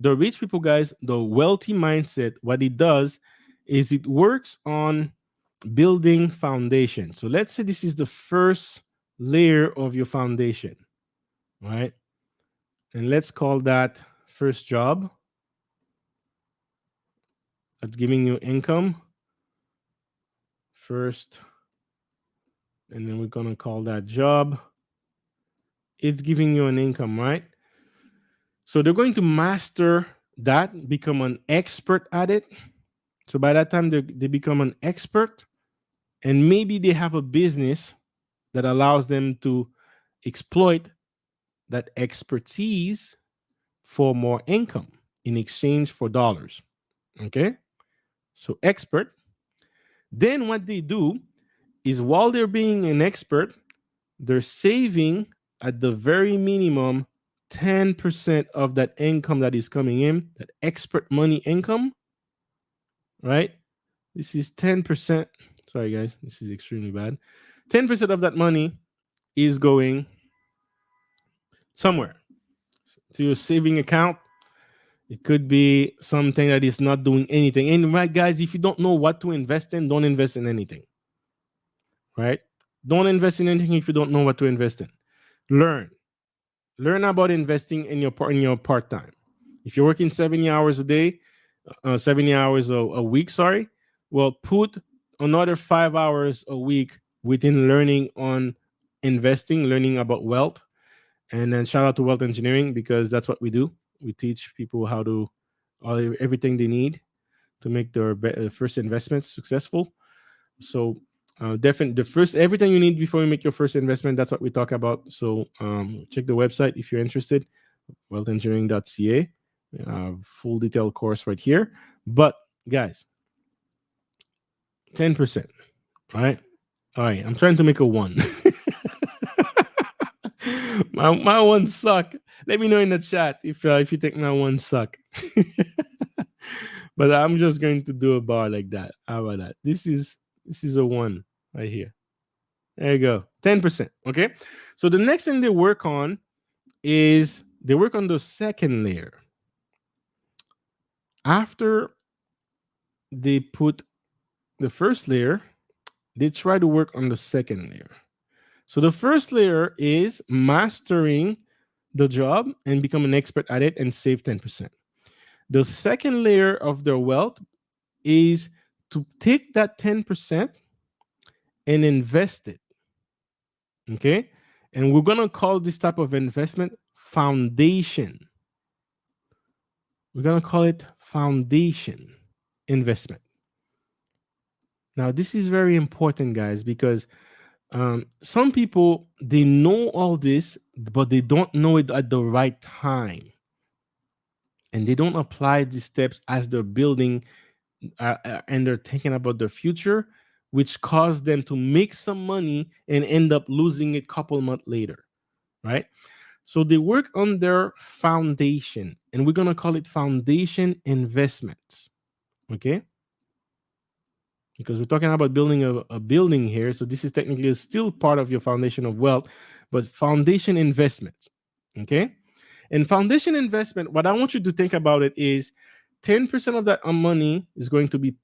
the rich people, guys, the wealthy mindset, what it does is it works on building foundation. So let's say this is the first layer of your foundation, right? And let's call that first job that's giving you income first. And then we're going to call that job. It's giving you an income, right? So they're going to master that, become an expert at it. So by that time, they become an expert, and maybe they have a business that allows them to exploit that expertise for more income in exchange for dollars. Okay. So, expert. Then, what they do is while they're being an expert, they're saving at the very minimum 10% of that income that is coming in, that expert money income, right? This is 10%. Sorry, guys, this is extremely bad. 10% of that money is going somewhere to your saving account. It could be something that is not doing anything. And right, guys, if you don't know what to invest in, don't invest in anything. Right? Don't invest in anything if you don't know what to invest in. Learn. Learn about investing in your part time. If you're working 70 hours a day, 70 hours a week, sorry, well, put another 5 hours a week within learning on investing, learning about wealth. And then shout out to Wealth Engineering because that's what we do. We teach people how to everything they need to make their first investments successful. So definitely the first everything you need before you make your first investment. That's what we talk about. So check the website if you're interested. Wealthengineering.ca. Full detailed course right here. But guys, 10%. Right? All right. I'm trying to make a one. my one suck. Let me know in the chat if you think my one suck. But I'm just going to do a bar like that. How about that? This is a one right here. There you go. 10%. Okay. So the next thing they work on is they work on the second layer. After they put the first layer, they try to work on the second layer. So the first layer is mastering the job and become an expert at it and save 10%. The second layer of their wealth is to take that 10% and invest it. Okay. And we're going to call this type of investment foundation. We're going to call it foundation. investment. Now, this is very important, guys, because some people they know all this, but they don't know it at the right time, and they don't apply these steps as they're building and they're thinking about the future, which caused them to make some money and end up losing a couple months later, right? So they work on their foundation, and we're gonna call it foundation investments. Okay, because we're talking about building a building here. So this is technically still part of your foundation of wealth, but foundation investment. Okay. And foundation investment, what I want you to think about it is 10% of that money is going to be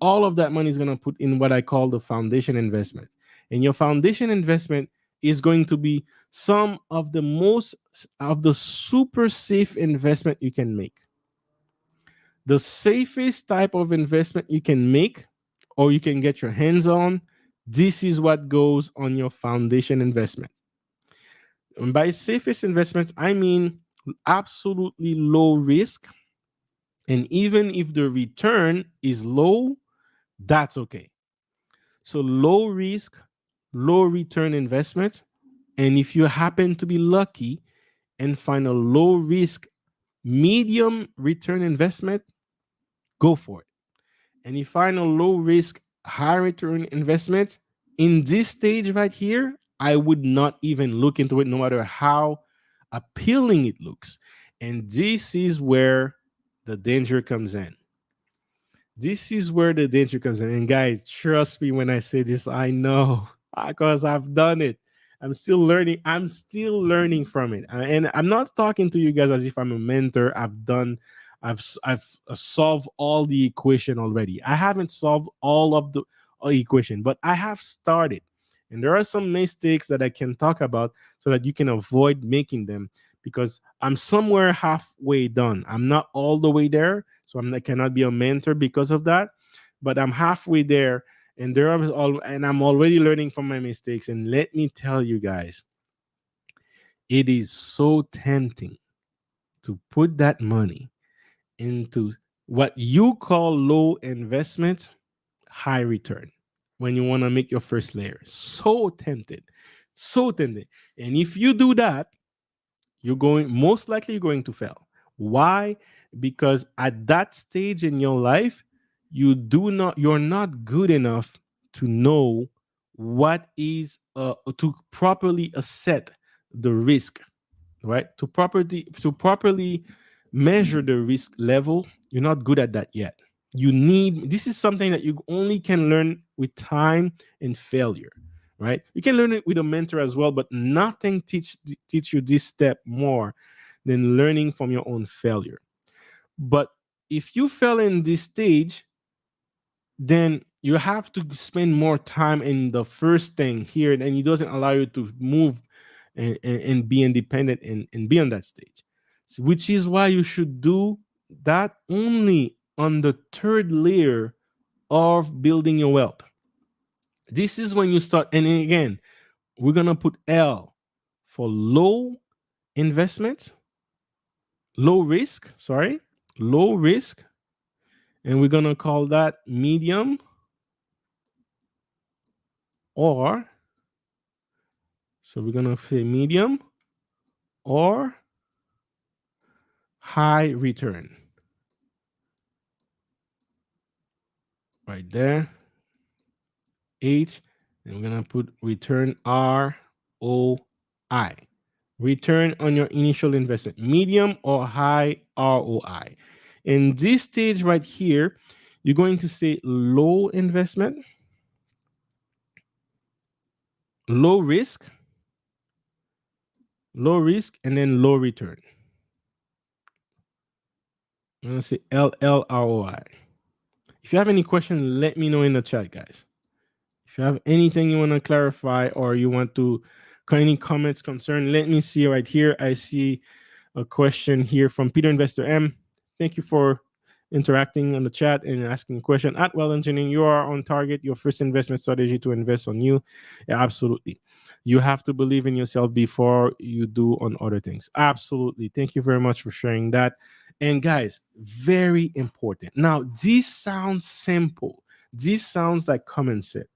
all of that money is going to put in what I call the foundation investment. And your foundation investment is going to be some of the most of the super safe investment you can make. The safest type of investment you can make or you can get your hands on, this is what goes on your foundation investment. And by safest investments, I mean absolutely low risk. And even if the return is low, that's okay. So low risk, low return investment. And if you happen to be lucky and find a low risk, medium return investment, go for it. And you find a low risk, high return investment in this stage right here, I would not even look into it no matter how appealing it looks. And this is where the danger comes in. This is where the danger comes in. And guys, trust me when I say this, I know because I've done it. I'm still learning. I'm still learning from it. And I'm not talking to you guys as if I'm a mentor. I've solved all the equation already. I haven't solved all of the equation, but I have started. And there are some mistakes that I can talk about so that you can avoid making them because I'm somewhere halfway done. I'm not all the way there, so I cannot be a mentor because of that, but I'm halfway there, and I'm already learning from my mistakes. And let me tell you guys, it is so tempting to put that money into what you call low investment, high return when you want to make your first layer. So tempted, so tempted. And if you do that, most likely you're going to fail. Why? Because at that stage in your life, you're not good enough to know what is to properly assess the risk, right? To properly measure the risk level. You're not good at that yet. This is something that you only can learn with time and failure, right? You can learn it with a mentor as well, but nothing teach you this step more than learning from your own failure. But if you fail in this stage, then you have to spend more time in the first thing here, and it doesn't allow you to move and be independent and be on that stage. Which is why you should do that only on the third layer of building your wealth. This is when you start, and again, we're gonna put L for low investment, low risk, and we're gonna call that medium or so we're gonna say medium or high return. Right there. H, and we're gonna put return ROI. Return on your initial investment, medium or high ROI. In this stage right here, you're going to say low investment, low risk, and then low return. I'm gonna say LLROI. If you have any questions, let me know in the chat, guys. If you have anything you want to clarify or you want to any comments, concern, let me see right here. I see a question here from Peter Investor M. Thank you for interacting on the chat and asking a question. At Well Engineering, you are on target. Your first investment strategy to invest on you. Yeah, absolutely. You have to believe in yourself before you do on other things. Absolutely. Thank you very much for sharing that. And guys, very important. Now, this sounds simple. This sounds like common sense.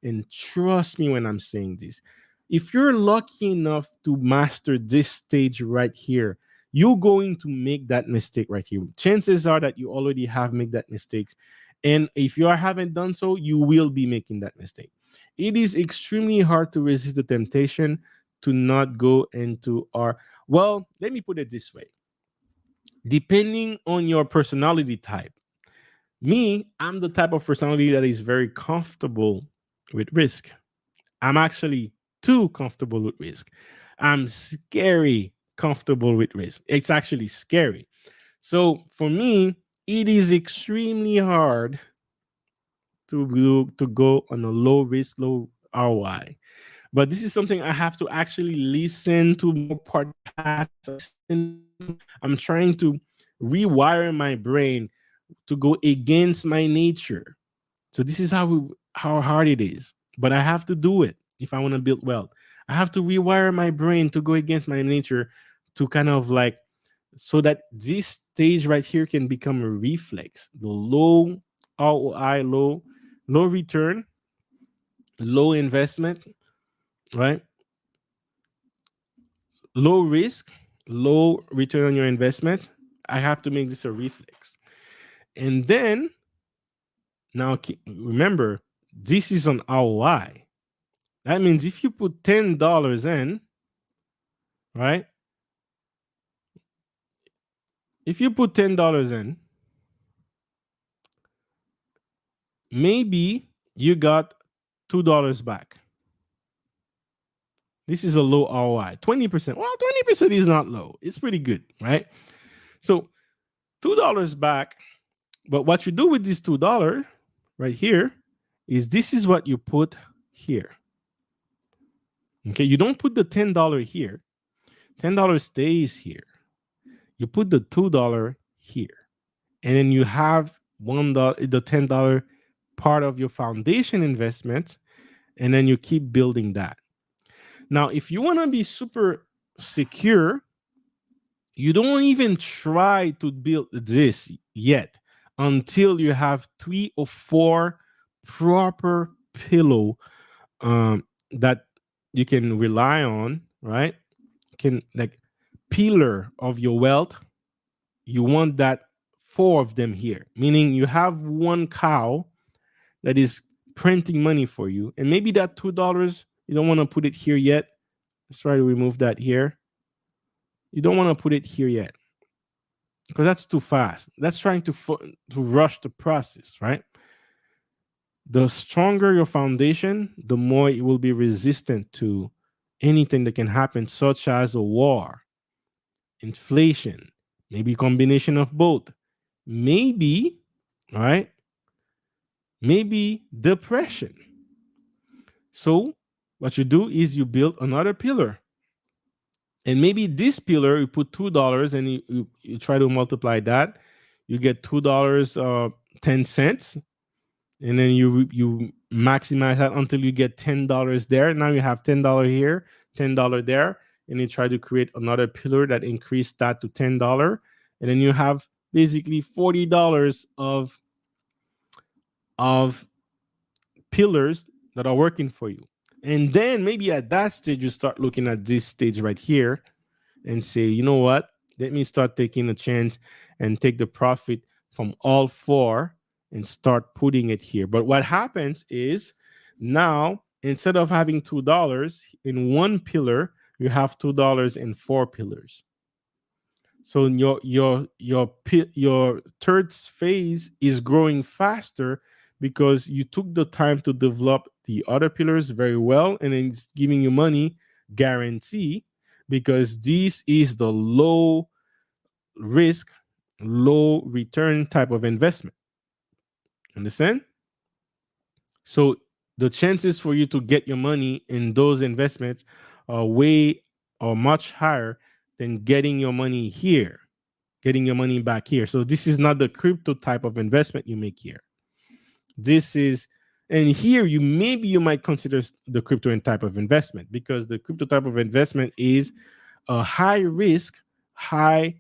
And trust me when I'm saying this. If you're lucky enough to master this stage right here, you're going to make that mistake right here. Chances are that you already have made that mistakes. And if you haven't done so, you will be making that mistake. It is extremely hard to resist the temptation to not go into our, well, let me put it this way. Depending on your personality type, me, I'm the type of personality that is very comfortable with risk. I'm actually too comfortable with risk. I'm scary comfortable with risk. It's actually scary. So for me, it is extremely hard to go on a low risk, low ROI. But this is something I have to actually listen to more podcasts. I'm trying to rewire my brain to go against my nature. So this is how hard it is. But I have to do it if I want to build wealth. I have to rewire my brain to go against my nature to kind of like so that this stage right here can become a reflex. The low ROI, low return, low investment, right? Low risk, low return on your investment. I have to make this a reflex. And then now remember, this is an ROI. That means if you put $10 in, right? If you put $10 in, maybe you got $2 back. This is a low ROI. 20%. Well, 20% is not low. It's pretty good, right? So $2 back. But what you do with this $2 right here is this is what you put here. Okay, you don't put the $10 here. $10 stays here. You put the $2 here. And then you have $1, the $10 part of your foundation investment, and then you keep building that. Now, if you want to be super secure, you don't even try to build this yet until you have 3 or 4 proper pillow that you can rely on, right? Can like pillar of your wealth. You want that 4 of them here, meaning you have one cow that is printing money for you, and maybe that $2 you don't want to put it here yet. Let's try to remove that here. You don't want to put it here yet because that's too fast. That's trying to rush the process, right? The stronger your foundation, the more it will be resistant to anything that can happen, such as a war, inflation, maybe a combination of both, maybe, right? Maybe depression. So what you do is you build another pillar. And maybe this pillar, you put $2 and you try to multiply that. You get $2.10. And then you maximize that until you get $10 there. Now you have $10 here, $10 there. And you try to create another pillar that increase that to $10. And then you have basically $40 of pillars that are working for you. And then maybe at that stage, you start looking at this stage right here and say, you know what? Let me start taking a chance and take the profit from all 4 and start putting it here. But what happens is now, instead of having $2 in one pillar, you have $2 in 4 pillars. So your third phase is growing faster because you took the time to develop the other pillars very well, and it's giving you money guarantee because this is the low risk, low return type of investment. Understand? So the chances for you to get your money in those investments are much higher than getting your money here, getting your money back here. So this is not the crypto type of investment you make here. This is, and here you might consider the crypto type of investment because the crypto type of investment is a high risk, high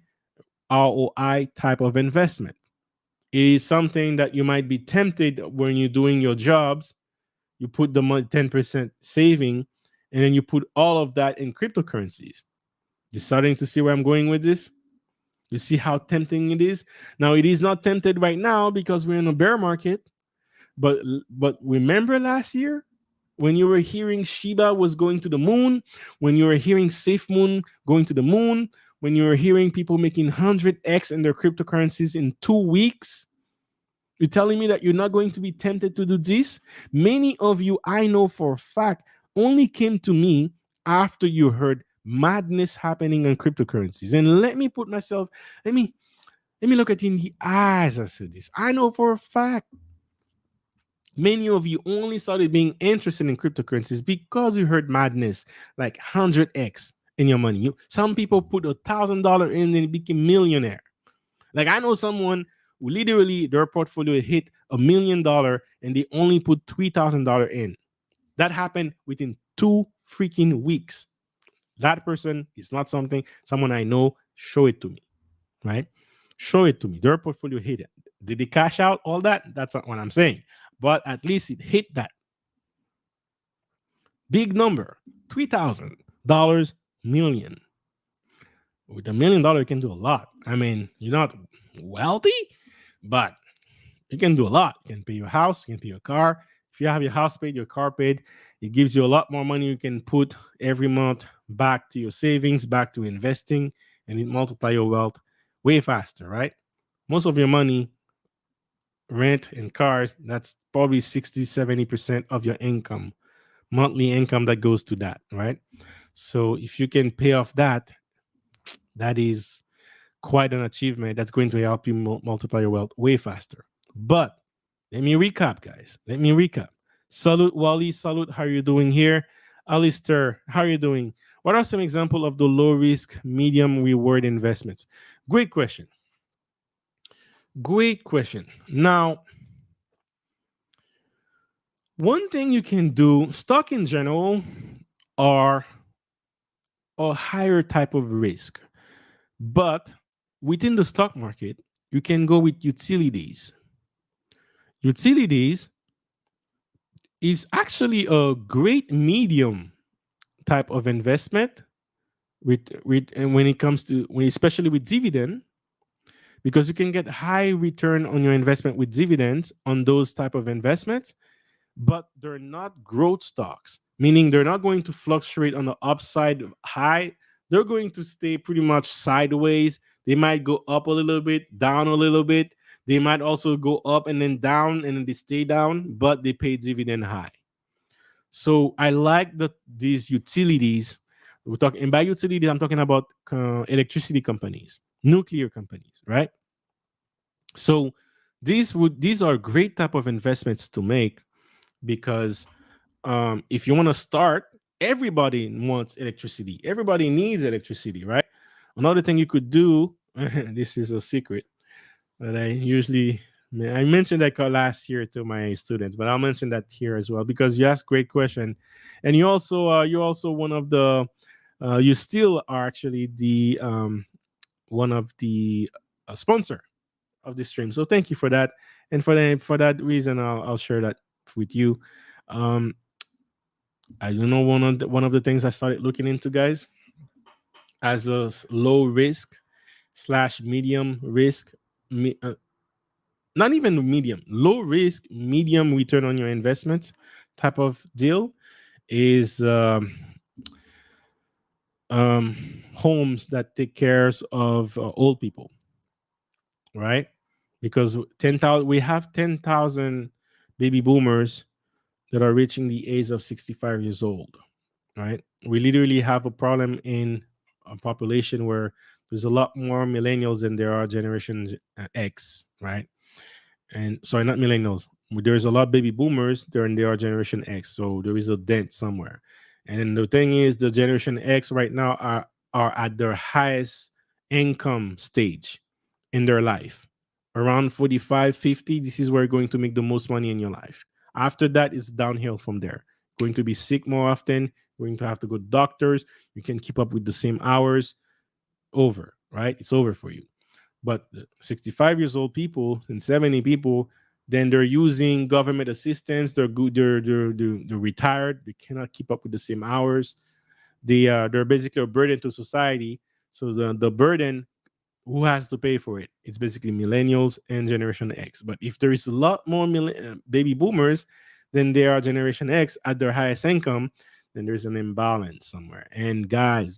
ROI type of investment. It is something that you might be tempted when you're doing your jobs. You put the money 10% saving, and then you put all of that in cryptocurrencies. You're starting to see where I'm going with this. You see how tempting it is. Now it is not tempted right now because we're in a bear market. But remember last year when you were hearing Shiba was going to the moon, when you were hearing Safe Moon going to the moon, when you were hearing people making 100x in their cryptocurrencies in 2 weeks. You're telling me that you're not going to be tempted to do this? Many of you, I know for a fact, only came to me after you heard madness happening on cryptocurrencies. And let me put myself, let me let me look at you in the eyes. I said this. I know for a fact many of you only started being interested in cryptocurrencies because you heard madness, like 100x in your money. Some people put $1,000 in and became millionaire. Like I know someone who literally their portfolio hit $1 million and they only put $3,000 in. That happened within 2 freaking weeks. That person is not someone I know. Show it to me, right? Show it to me. Their portfolio hit it. Did they cash out all that? That's not what I'm saying. But at least it hit that big number, $3,000 million. With $1 million, you can do a lot. I mean, you're not wealthy, but you can do a lot. You can pay your house, you can pay your car. If you have your house paid, your car paid, it gives you a lot more money you can put every month back to your savings, back to investing, and it multiply your wealth way faster, right? Most of your money, rent and cars, that's probably 60-70% of your income, monthly income that goes to that, right? So if you can pay off that, that is quite an achievement that's going to help you multiply your wealth way faster. But let me recap, guys. Let me recap. Salute, Wally. Salute. How are you doing here? Alistair, how are you doing? What are some examples of the low risk, medium reward investments? Great question. Great question. Now, one thing you can do, stock in general are a higher type of risk. But within the stock market, you can go with utilities. Utilities is actually a great medium type of investment with and when it comes to especially with dividend, because you can get high return on your investment with dividends on those type of investments, but they're not growth stocks, meaning they're not going to fluctuate on the upside high. They're going to stay pretty much sideways. They might go up a little bit, down a little bit. They might also go up and then down and then they stay down, but they pay dividend high. So I like these utilities. We're talking, and by utilities, I'm talking about electricity companies, nuclear companies, right? So these are great type of investments to make because if you want to start, everybody wants electricity. Everybody needs electricity, right? Another thing you could do, this is a secret that I mentioned that last year to my students, but I'll mention that here as well because you asked great question, and you're also one of the you still are actually the one of the sponsor of this stream. So thank you for that, and for that reason, I'll share that with you. Um, I don't know one of the things I started looking into, guys, as a low risk slash medium risk, not even medium, low risk, medium return on your investment type of deal is homes that take cares of old people, right? Because 10,000, we have 10,000 baby boomers that are reaching the age of 65 years old, right? We literally have a problem in a population where there's a lot more millennials than there are Generation X, right? And sorry, not millennials. There's a lot of baby boomers there, and there are Generation X. So there is a dent somewhere. And then the thing is, the Generation X right now are at their highest income stage in their life. Around 45, 50, this is where you're going to make the most money in your life. After that, it's downhill from there. Going to be sick more often, going to have to go to doctors. You can keep up with the same hours. Over, right? It's over for you. But 65 years old people and 70 people, then they're using government assistance. They're good. They're retired. They cannot keep up with the same hours. They're basically a burden to society. So the burden, who has to pay for it? It's basically millennials and Generation X. But if there is a lot more baby boomers than there are Generation X at their highest income, then there's an imbalance somewhere. And guys,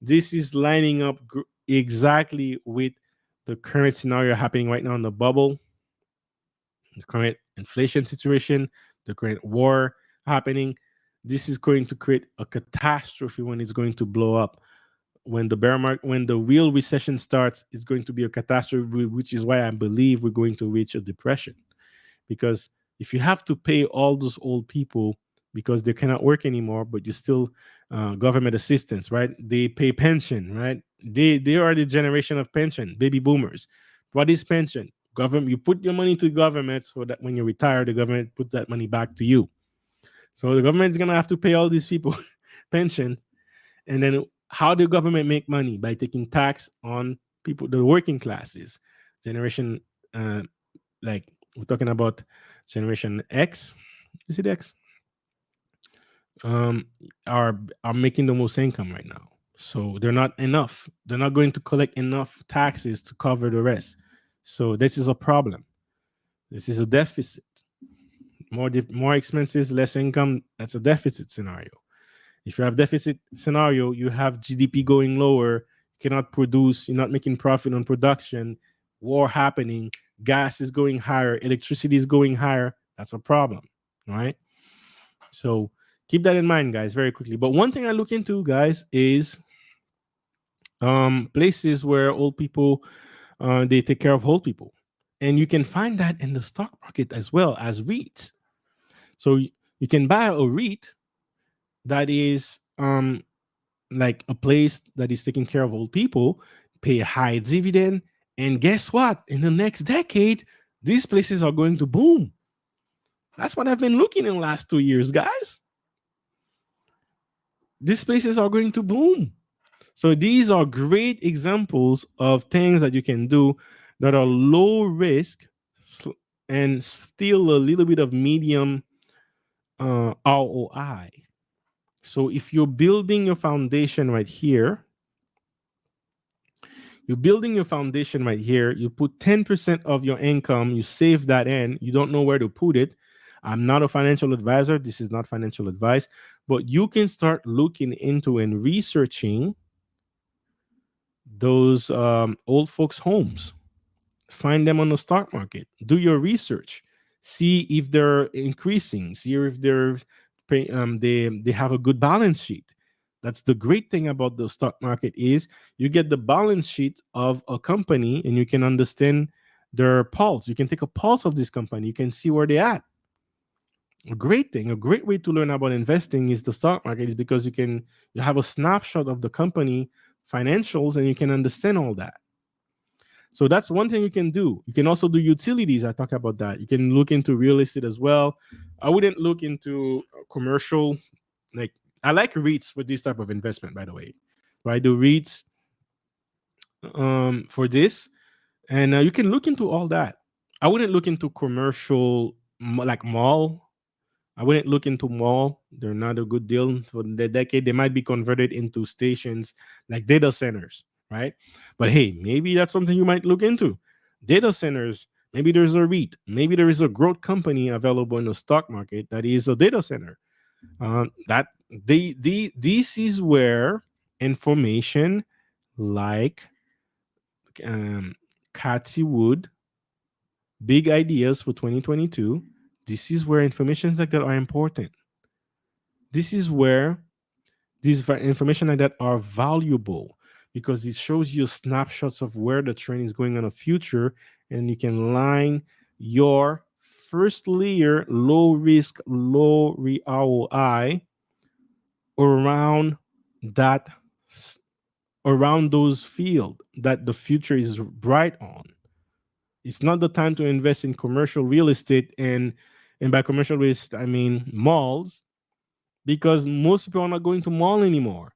this is lining up exactly with the current scenario happening right now in the bubble, the current inflation situation, the current war happening. This is going to create a catastrophe when it's going to blow up. When the bear market, when the real recession starts, it's going to be a catastrophe, which is why I believe we're going to reach a depression. Because if you have to pay all those old people because they cannot work anymore, but you still government assistance, right? They pay pension, right? They are the generation of pension, baby boomers. What is pension? Government, you put your money to government so that when you retire, the government puts that money back to you. So the government's gonna have to pay all these people pension, and then how the government make money? By taking tax on people, the working classes, generation, uh, like we're talking about generation X. Is it X? Um, are making the most income right now. So they're not enough. They're not going to collect enough taxes to cover the rest. So this is a problem. This is a deficit. More expenses, less income. That's a deficit scenario. If you have deficit scenario, you have GDP going lower, you cannot produce, you're not making profit on production, war happening, gas is going higher, electricity is going higher. That's a problem, right? So keep that in mind, guys, very quickly. But one thing I look into, guys, is places where old people they take care of old people. And you can find that in the stock market as well as REITs. So you can buy a REIT that is like a place that is taking care of old people, pay a high dividend, and guess what? In the next decade, these places are going to boom. That's what I've been looking in the last 2 years, guys. These places are going to boom. So these are great examples of things that you can do that are low risk and still a little bit of medium ROI. So if you're building your foundation right here, you put 10% of your income, you save that in, you don't know where to put it. I'm not a financial advisor. This is not financial advice, but you can start looking into and researching those old folks' homes. Find them on the stock market. Do your research. See if they're increasing. See if they have a good balance sheet. That's the great thing about the stock market is you get the balance sheet of a company and you can understand their pulse. You can take a pulse of this company. You can see where they're at. A great thing, a great way to learn about investing is the stock market is because you have a snapshot of the company financials and you can understand all that. So that's one thing you can do. You can also do utilities. I talk about that. You can look into real estate as well. I wouldn't look into commercial. Like I like REITs for this type of investment, by the way. So I do REITs for this, and you can look into all that. I wouldn't look into commercial like mall. I wouldn't look into mall. They're not a good deal for the decade. They might be converted into stations like data centers, right? But hey, maybe that's something you might look into. Data centers, maybe there's a REIT, maybe there is a growth company available in the stock market that is a data center. This is where information like Cathy Wood, big ideas for 2022. This is where informations like that are important. This is where these information like that are valuable because it shows you snapshots of where the trend is going in the future, and you can line your first layer, low risk, low ROI around that, around those fields that the future is bright on. It's not the time to invest in commercial real estate, and by commercial real estate I mean malls, because most people are not going to mall anymore.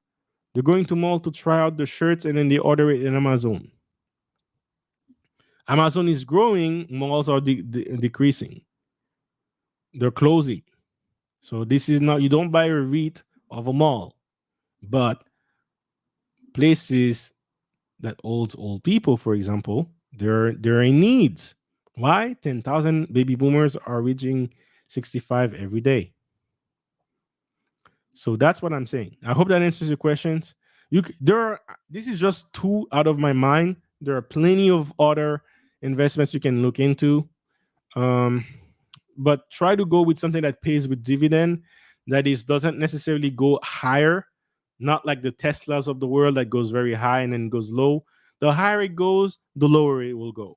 They're going to mall to try out the shirts and then they order it in Amazon. Amazon is growing, malls are decreasing. They're closing. So this is not, you don't buy a REIT of a mall, but places that holds old people, for example, they're in needs. Why? 10,000 baby boomers are reaching 65 every day. So that's what I'm saying. I hope that answers your questions. There are, this is just two out of my mind. There are plenty of other investments you can look into. Um, but try to go with something that pays with dividend, that is doesn't necessarily go higher, not like the Teslas of the world that goes very high and then goes low. The higher it goes, the lower it will go.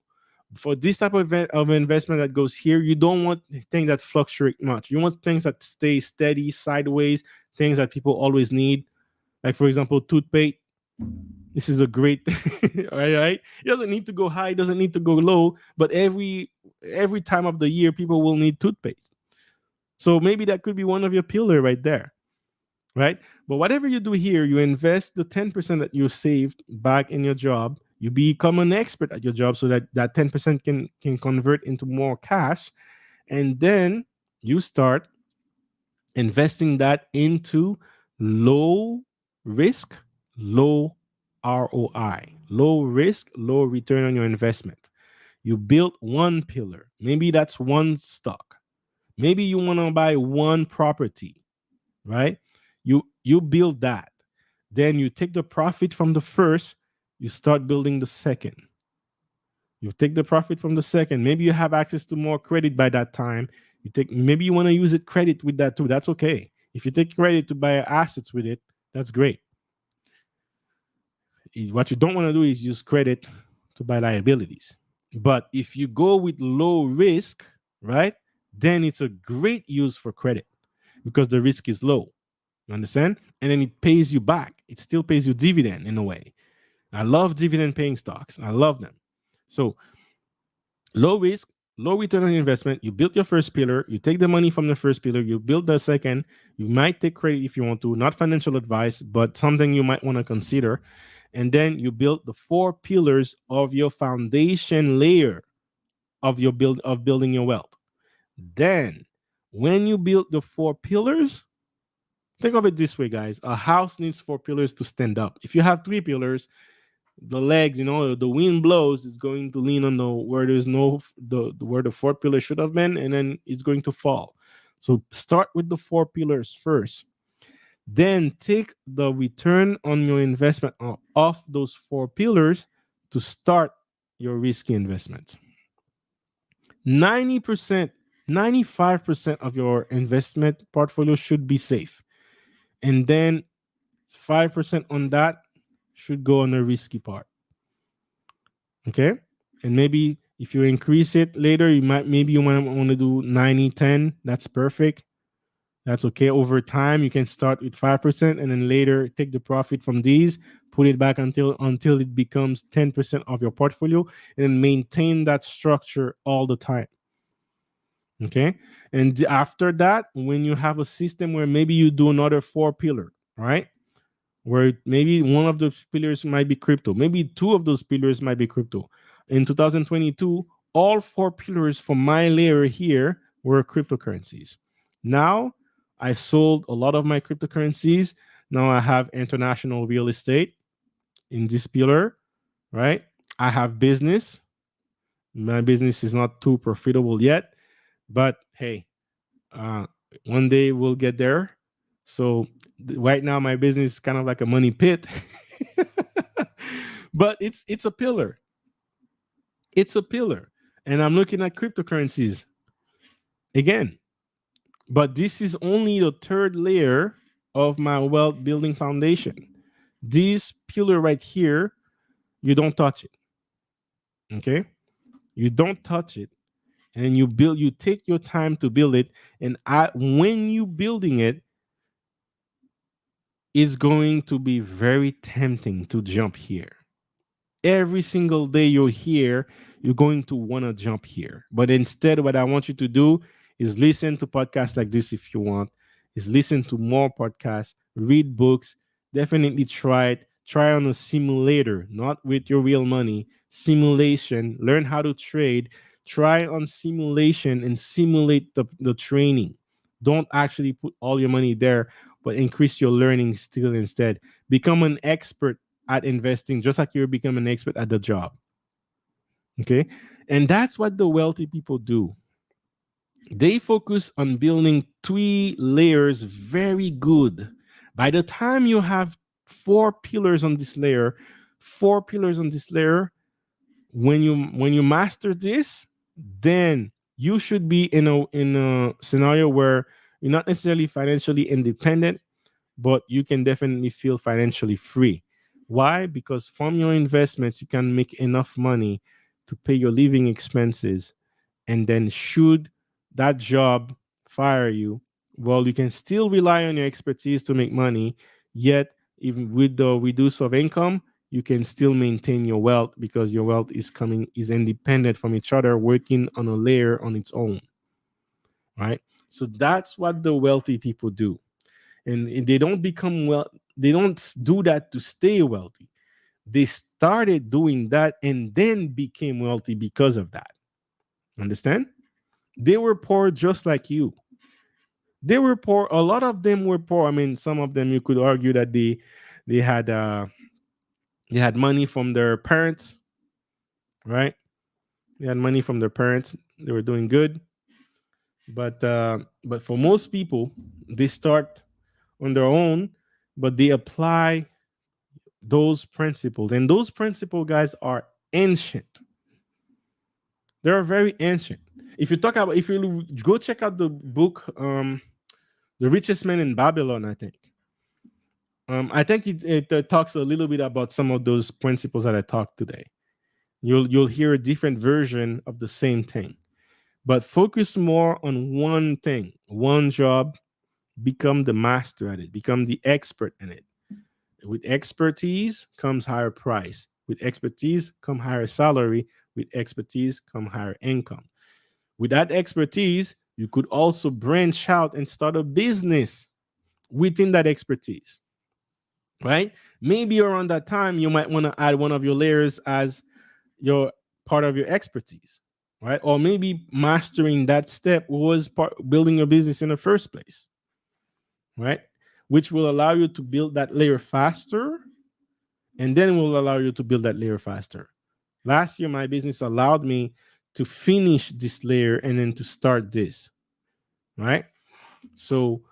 For this type of investment that goes here, you don't want things that fluctuate much. You want things that stay steady, sideways, things that people always need. Like, for example, toothpaste. This is a great right? It doesn't need to go high, it doesn't need to go low, but every time of the year people will need toothpaste. So maybe that could be one of your pillar right there, right? But whatever you do here, you invest the 10% that you saved back in your job. You become an expert at your job so that that 10% can convert into more cash, and then you start investing that into low risk, low ROI, low risk, low return on your investment. You built one pillar. Maybe that's one stock. Maybe you want to buy one property, right? You build that. Then you take the profit from the first, you start building the second. You take the profit from the second. Maybe you have access to more credit by that time. You take, maybe you want to use it credit with that too. That's okay. If you take credit to buy assets with it, that's great. What you don't want to do is use credit to buy liabilities. But if you go with low risk, right, then it's a great use for credit because the risk is low. You understand? And then it pays you back. It still pays you dividend in a way. I love dividend paying stocks. I love them. So low risk, low return on investment. You build your first pillar. You take the money from the first pillar. You build the second. You might take credit if you want to. Not financial advice, but something you might want to consider. And then you build the four pillars of your foundation layer of your building your wealth. Then, when you build the four pillars, think of it this way, guys. A house needs four pillars to stand up. If you have three pillars, the legs, the wind blows, it's going to lean on the where there's no where the fourth pillar should have been, and then it's going to fall. So start with the four pillars first. Then take the return on your investment off those four pillars to start your risky investments. 90%, 95% of your investment portfolio should be safe. And then 5% on that should go on the risky part. Okay? And maybe if you increase it later, maybe you might want to do 90-10. That's perfect. That's okay. Over time, you can start with 5% and then later take the profit from these, put it back until it becomes 10% of your portfolio, and then maintain that structure all the time. Okay. And after that, when you have a system where maybe you do another four pillar, right? Where maybe one of those pillars might be crypto, maybe two of those pillars might be crypto. In 2022, all four pillars for my layer here were cryptocurrencies. Now I sold a lot of my cryptocurrencies. Now I have international real estate in this pillar, right? I have business. My business is not too profitable yet, but hey, one day we'll get there. So right now my business is kind of like a money pit, but it's a pillar. It's a pillar, and I'm looking at cryptocurrencies again. But this is only the third layer of my wealth building foundation. This pillar right here, you don't touch it. Okay, you don't touch it, and you build. You take your time to build it, and when you building it, it's going to be very tempting to jump here. Every single day you're here, you're going to want to jump here. But instead, what I want you to do is listen to podcasts like this if you want, is listen to more podcasts, read books, definitely try it, Try on a simulator, not with your real money. Simulation, learn how to trade. Try on simulation and simulate the training. Don't actually put all your money there, but increase your learning still instead. Become an expert at investing, just like you're becoming an expert at the job. Okay. And that's what the wealthy people do. They focus on building three layers very good. By the time you have four pillars on this layer, when you master this, then you should be in a scenario where you're not necessarily financially independent, but you can definitely feel financially free. Why? Because from your investments, you can make enough money to pay your living expenses. And then, should that job fire you, well, you can still rely on your expertise to make money. Yet, even with the reduce of income, you can still maintain your wealth because your wealth is independent from each other, working on a layer on its own. Right. So that's what the wealthy people do, and they don't become well. They don't do that to stay wealthy. They started doing that and then became wealthy because of that. Understand? They were poor just like you. They were poor. A lot of them were poor. I mean, some of them you could argue that they had they had money from their parents, right? They had money from their parents. They were doing good. But for most people, they start on their own, but they apply those principles. And those principles, guys, are ancient. They are very ancient. If you go check out the book, The Richest Man in Babylon, I think it talks a little bit about some of those principles that I talked today. You'll hear a different version of the same thing, but focus more on one thing, one job. Become the master at it. Become the expert in it. With expertise comes higher price. With expertise come higher salary. With expertise come higher income. With that expertise, you could also branch out and start a business within that expertise, right? Maybe around that time, you might want to add one of your layers as your part of your expertise, right? Or maybe mastering that step was part building your business in the first place, right? Which will allow you to build that layer faster, and then will allow you to build that layer faster. Last year, my business allowed me to finish this layer and then to start this, right? So,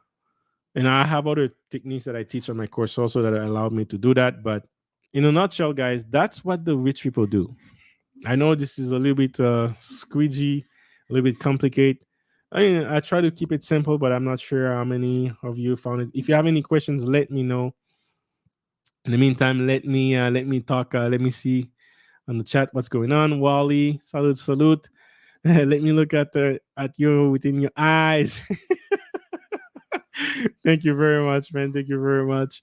and I have other techniques that I teach on my course also that allowed me to do that. But in a nutshell, guys, that's what the rich people do. I know this is a little bit squeegee, a little bit complicated. I mean, I try to keep it simple, but I'm not sure how many of you found it. If you have any questions, let me know. In the meantime, let me talk. Let me see on the chat what's going on. Wally, salute, salute. Let me look at you within your eyes. Thank you very much, man. Thank you very much.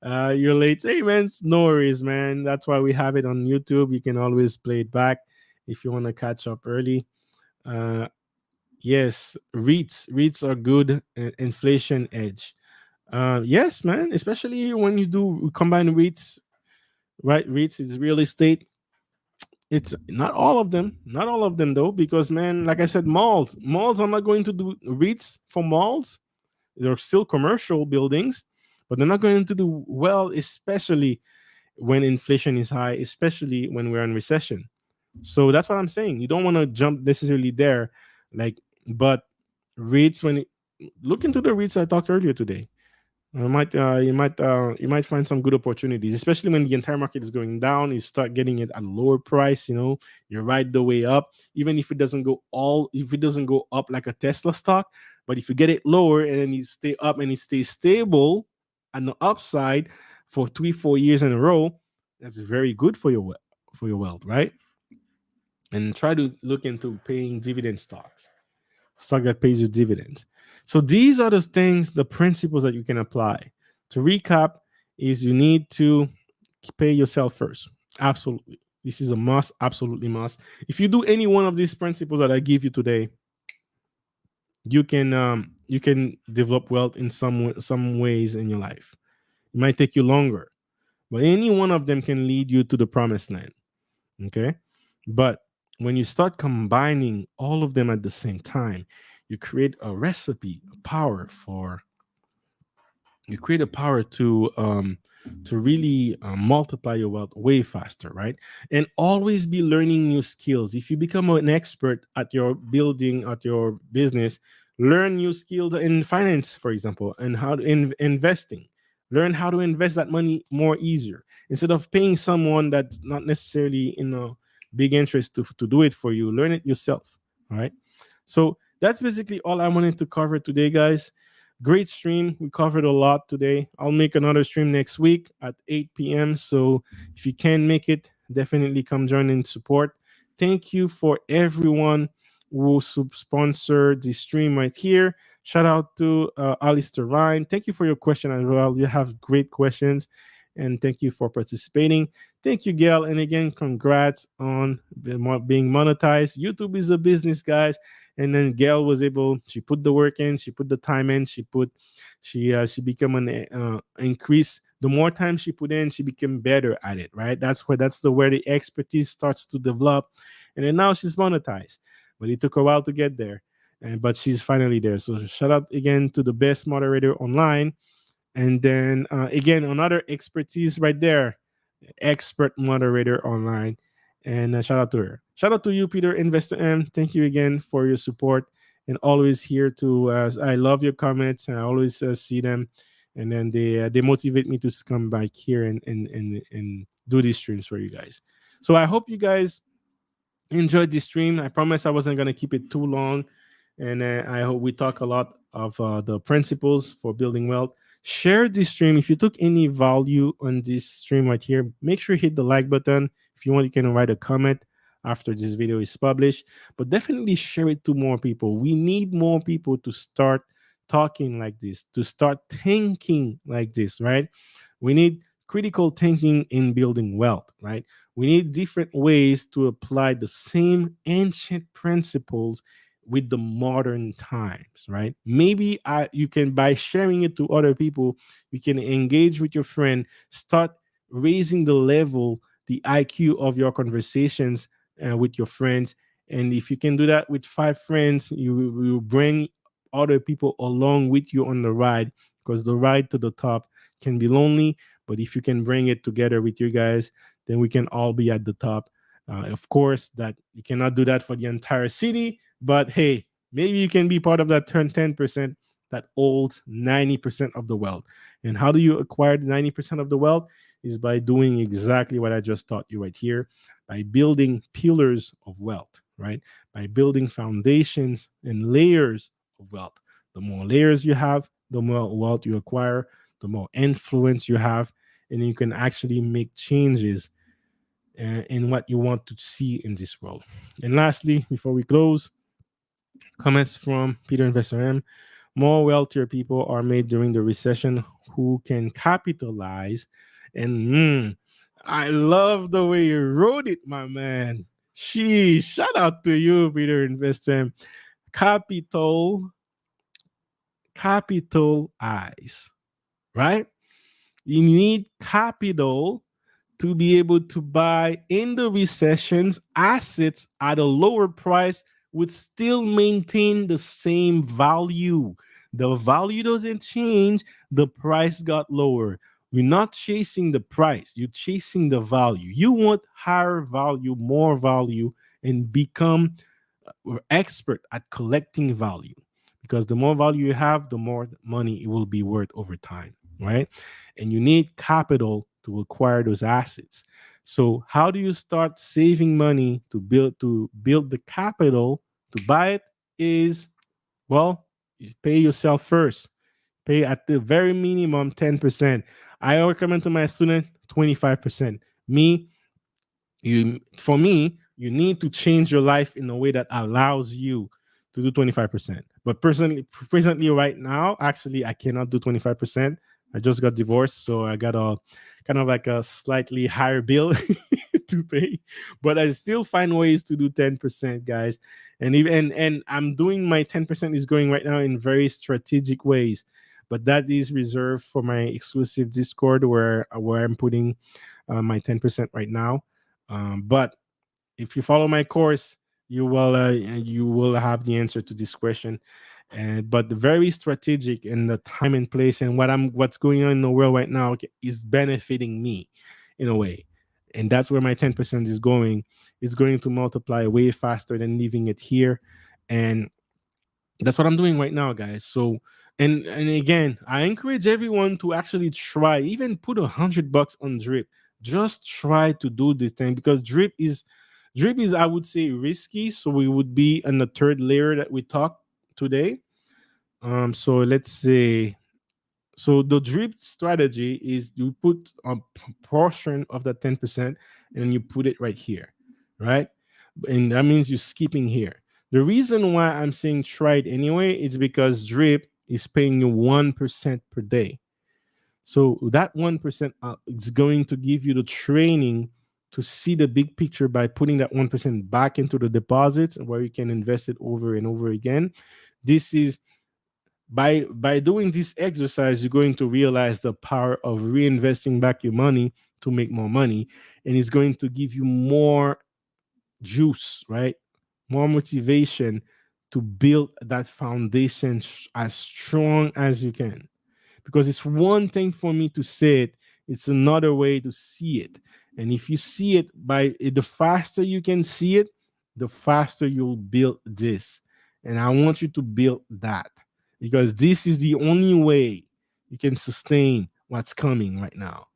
You're late. Hey, man, no worries, man. That's why we have it on YouTube. You can always play it back if you want to catch up early. Uh, yes, REITs are good inflation edge. Yes, man, especially when you do combine REITs, right? REITs is real estate. It's not all of them though, because man, like I said, malls are not going to do REITs for malls. They're still commercial buildings, but they're not going to do well, especially when inflation is high, especially when we're in recession. So that's what I'm saying. You don't want to jump necessarily there, like, but REITs look into the REITs I talked earlier today. You might find some good opportunities, especially when the entire market is going down. You start getting it at a lower price. You ride the way up, even if it doesn't go up like a Tesla stock, but if you get it lower and then you stay up and it stays stable on the upside for 3-4 years in a row, that's very good for your wealth, right? And try to look into paying dividend stocks, stock that pays you dividends. So these are the things, the principles that you can apply. To recap, is you need to pay yourself first. Absolutely. This is a must, absolutely must. If you do any one of these principles that I give you today, you can develop wealth in some ways in your life. It might take you longer, but any one of them can lead you to the promised land. Okay. But when you start combining all of them at the same time, you create a recipe, a power for you create a power to really multiply your wealth way faster, right? And always be learning new skills. If you become an expert at your building, at your business, learn new skills in finance, for example, and how to investing. Learn how to invest that money more easier instead of paying someone that's not necessarily in a big interest to do it for you. Learn it yourself. All right. So that's basically all I wanted to cover today, guys. Great stream. We covered a lot today. I'll make another stream next week at 8 p.m. So if you can make it, definitely come join and support. Thank you for everyone who sponsored the stream right here. Shout out to Alistair Ryan. Thank you for your question as well. You have great questions. And thank you for participating. Thank you, Gail. And again, congrats on being monetized. YouTube is a business, guys. And then Gail was able. She put the work in. She put the time in. She became an increase. The more time she put in, she became better at it. Right. That's the where the expertise starts to develop. And then now she's monetized. But it took a while to get there. But she's finally there. So shout out again to the best moderator online. And then again, another expertise right there, expert moderator online. And shout out to her. Shout out to you, Peter Investor M. Thank you again for your support and always here to. I love your comments. I always see them, and then they motivate me to come back here and do these streams for you guys. So I hope you guys enjoyed this stream. I promise I wasn't gonna keep it too long, and I hope we talk a lot of the principles for building wealth. Share this stream if you took any value on this stream right here. Make sure you hit the like button. If you want, you can write a comment after this video is published. But definitely share it to more people. We need more people to start talking like this, to start thinking like this, right? We need critical thinking in building wealth, right? We need different ways to apply the same ancient principles with the modern times, right? Maybe you can, by sharing it to other people, you can engage with your friend, start raising the level, the IQ of your conversations with your friends. And if you can do that with 5 friends, you will bring other people along with you on the ride, because the ride to the top can be lonely. But if you can bring it together with you guys, then we can all be at the top. Of course, that you cannot do that for the entire city, but hey, maybe you can be part of that 10% that holds 90% of the wealth. And how do you acquire 90% of the wealth? Is by doing exactly what I just taught you right here, by building pillars of wealth, right? By building foundations and layers of wealth. The more layers you have, the more wealth you acquire, the more influence you have, and you can actually make changes in what you want to see in this world. And lastly, before we close, comments from Peter Investor M. More wealthier people are made during the recession who can capitalize. And I love the way you wrote it, my man. Shout out to you, Peter Investor M. Capitalize, right? You need capital to be able to buy in the recessions assets at a lower price would still maintain the same value. The value doesn't change, the price got lower. You're not chasing the price, you're chasing the value. You want higher value, more value, and become expert at collecting value, because the more value you have, the more money it will be worth over time, right? And you need capital to acquire those assets. So how do you start saving money to build the capital to buy it? Is, well, you pay yourself first. Pay at the very minimum 10%. I recommend to my student 25%. For me, you need to change your life in a way that allows you to do 25%. But presently right now, actually, I cannot do 25%. I just got divorced, so I got a kind of like a slightly higher bill to pay. But I still find ways to do 10%, guys. And I'm doing my 10% is going right now in very strategic ways. but that is reserved for my exclusive Discord where I'm putting my 10% right now. But if you follow my course, you will have the answer to this question. And but the very strategic in the time and place and what's going on in the world right now is benefiting me in a way. And that's where my 10% is going. It's going to multiply way faster than leaving it here. And that's what I'm doing right now, guys. So, and again, I encourage everyone to actually try, even put $100 on drip. Just try to do this thing because drip is I would say risky. So we would be on the third layer that we talked today. So let's say, so the drip strategy is you put a portion of the 10% and you put it right here, right? And that means you're skipping here. The reason why I'm saying try it anyway is because drip is paying you 1% per day. So that 1% is going to give you the training to see the big picture by putting that 1% back into the deposits where you can invest it over and over again. This is by doing this exercise, you're going to realize the power of reinvesting back your money to make more money, and it's going to give you more juice, right? More motivation to build that foundation as strong as you can. Because it's one thing for me to say it, it's another way to see it. And if you see it the faster you can see it, the faster you'll build this. And I want you to build that because this is the only way you can sustain what's coming right now.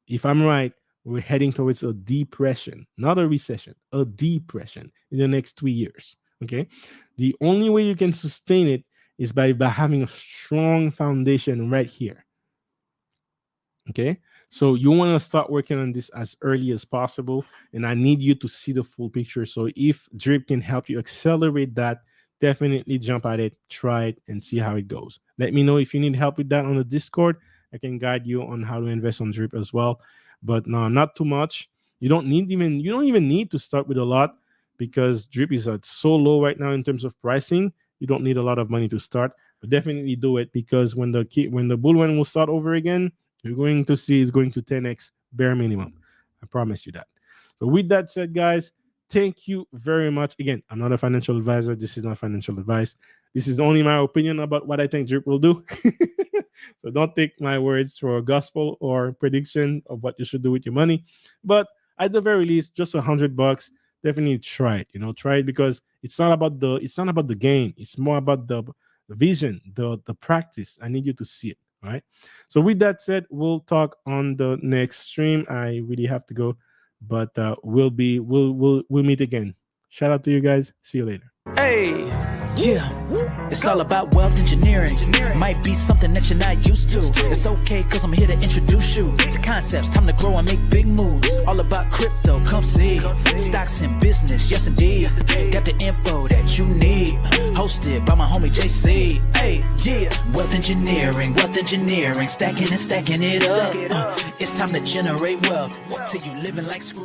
If I'm right, we're heading towards a depression, not a recession, a depression in the next 3 years. Okay. The only way you can sustain it is by having a strong foundation right here. Okay. So you want to start working on this as early as possible. And I need you to see the full picture. So if drip can help you accelerate that, definitely jump at it, try it, and see how it goes. Let me know if you need help with that on the Discord. I can guide you on how to invest on drip as well. But no, not too much. You don't even need to start with a lot because drip is at so low right now in terms of pricing. You don't need a lot of money to start, but definitely do it because when the bull run will start over again, you're going to see it's going to 10x bare minimum. I promise you that. So with that said, guys, thank you very much. Again, I'm not a financial advisor. This is not financial advice. This is only my opinion about what I think drip will do. So don't take my words for gospel or prediction of what you should do with your money. But at the very least, just $100. Definitely try it. Try it because it's not about the game. It's more about the vision, the practice. I need you to see it. All right. So with that said, we'll talk on the next stream. I really have to go, but we'll meet again. Shout out to you guys. See you later. Hey, yeah. It's all about wealth engineering. Might be something that you're not used to. It's okay, cause I'm here to introduce you to concepts. Time to grow and make big moves. All about crypto, come see. Stocks and business, yes indeed. Got the info that you need. Hosted by my homie JC. Hey, yeah. Wealth engineering. Stacking and stacking it up. It's time to generate wealth till you living like screw.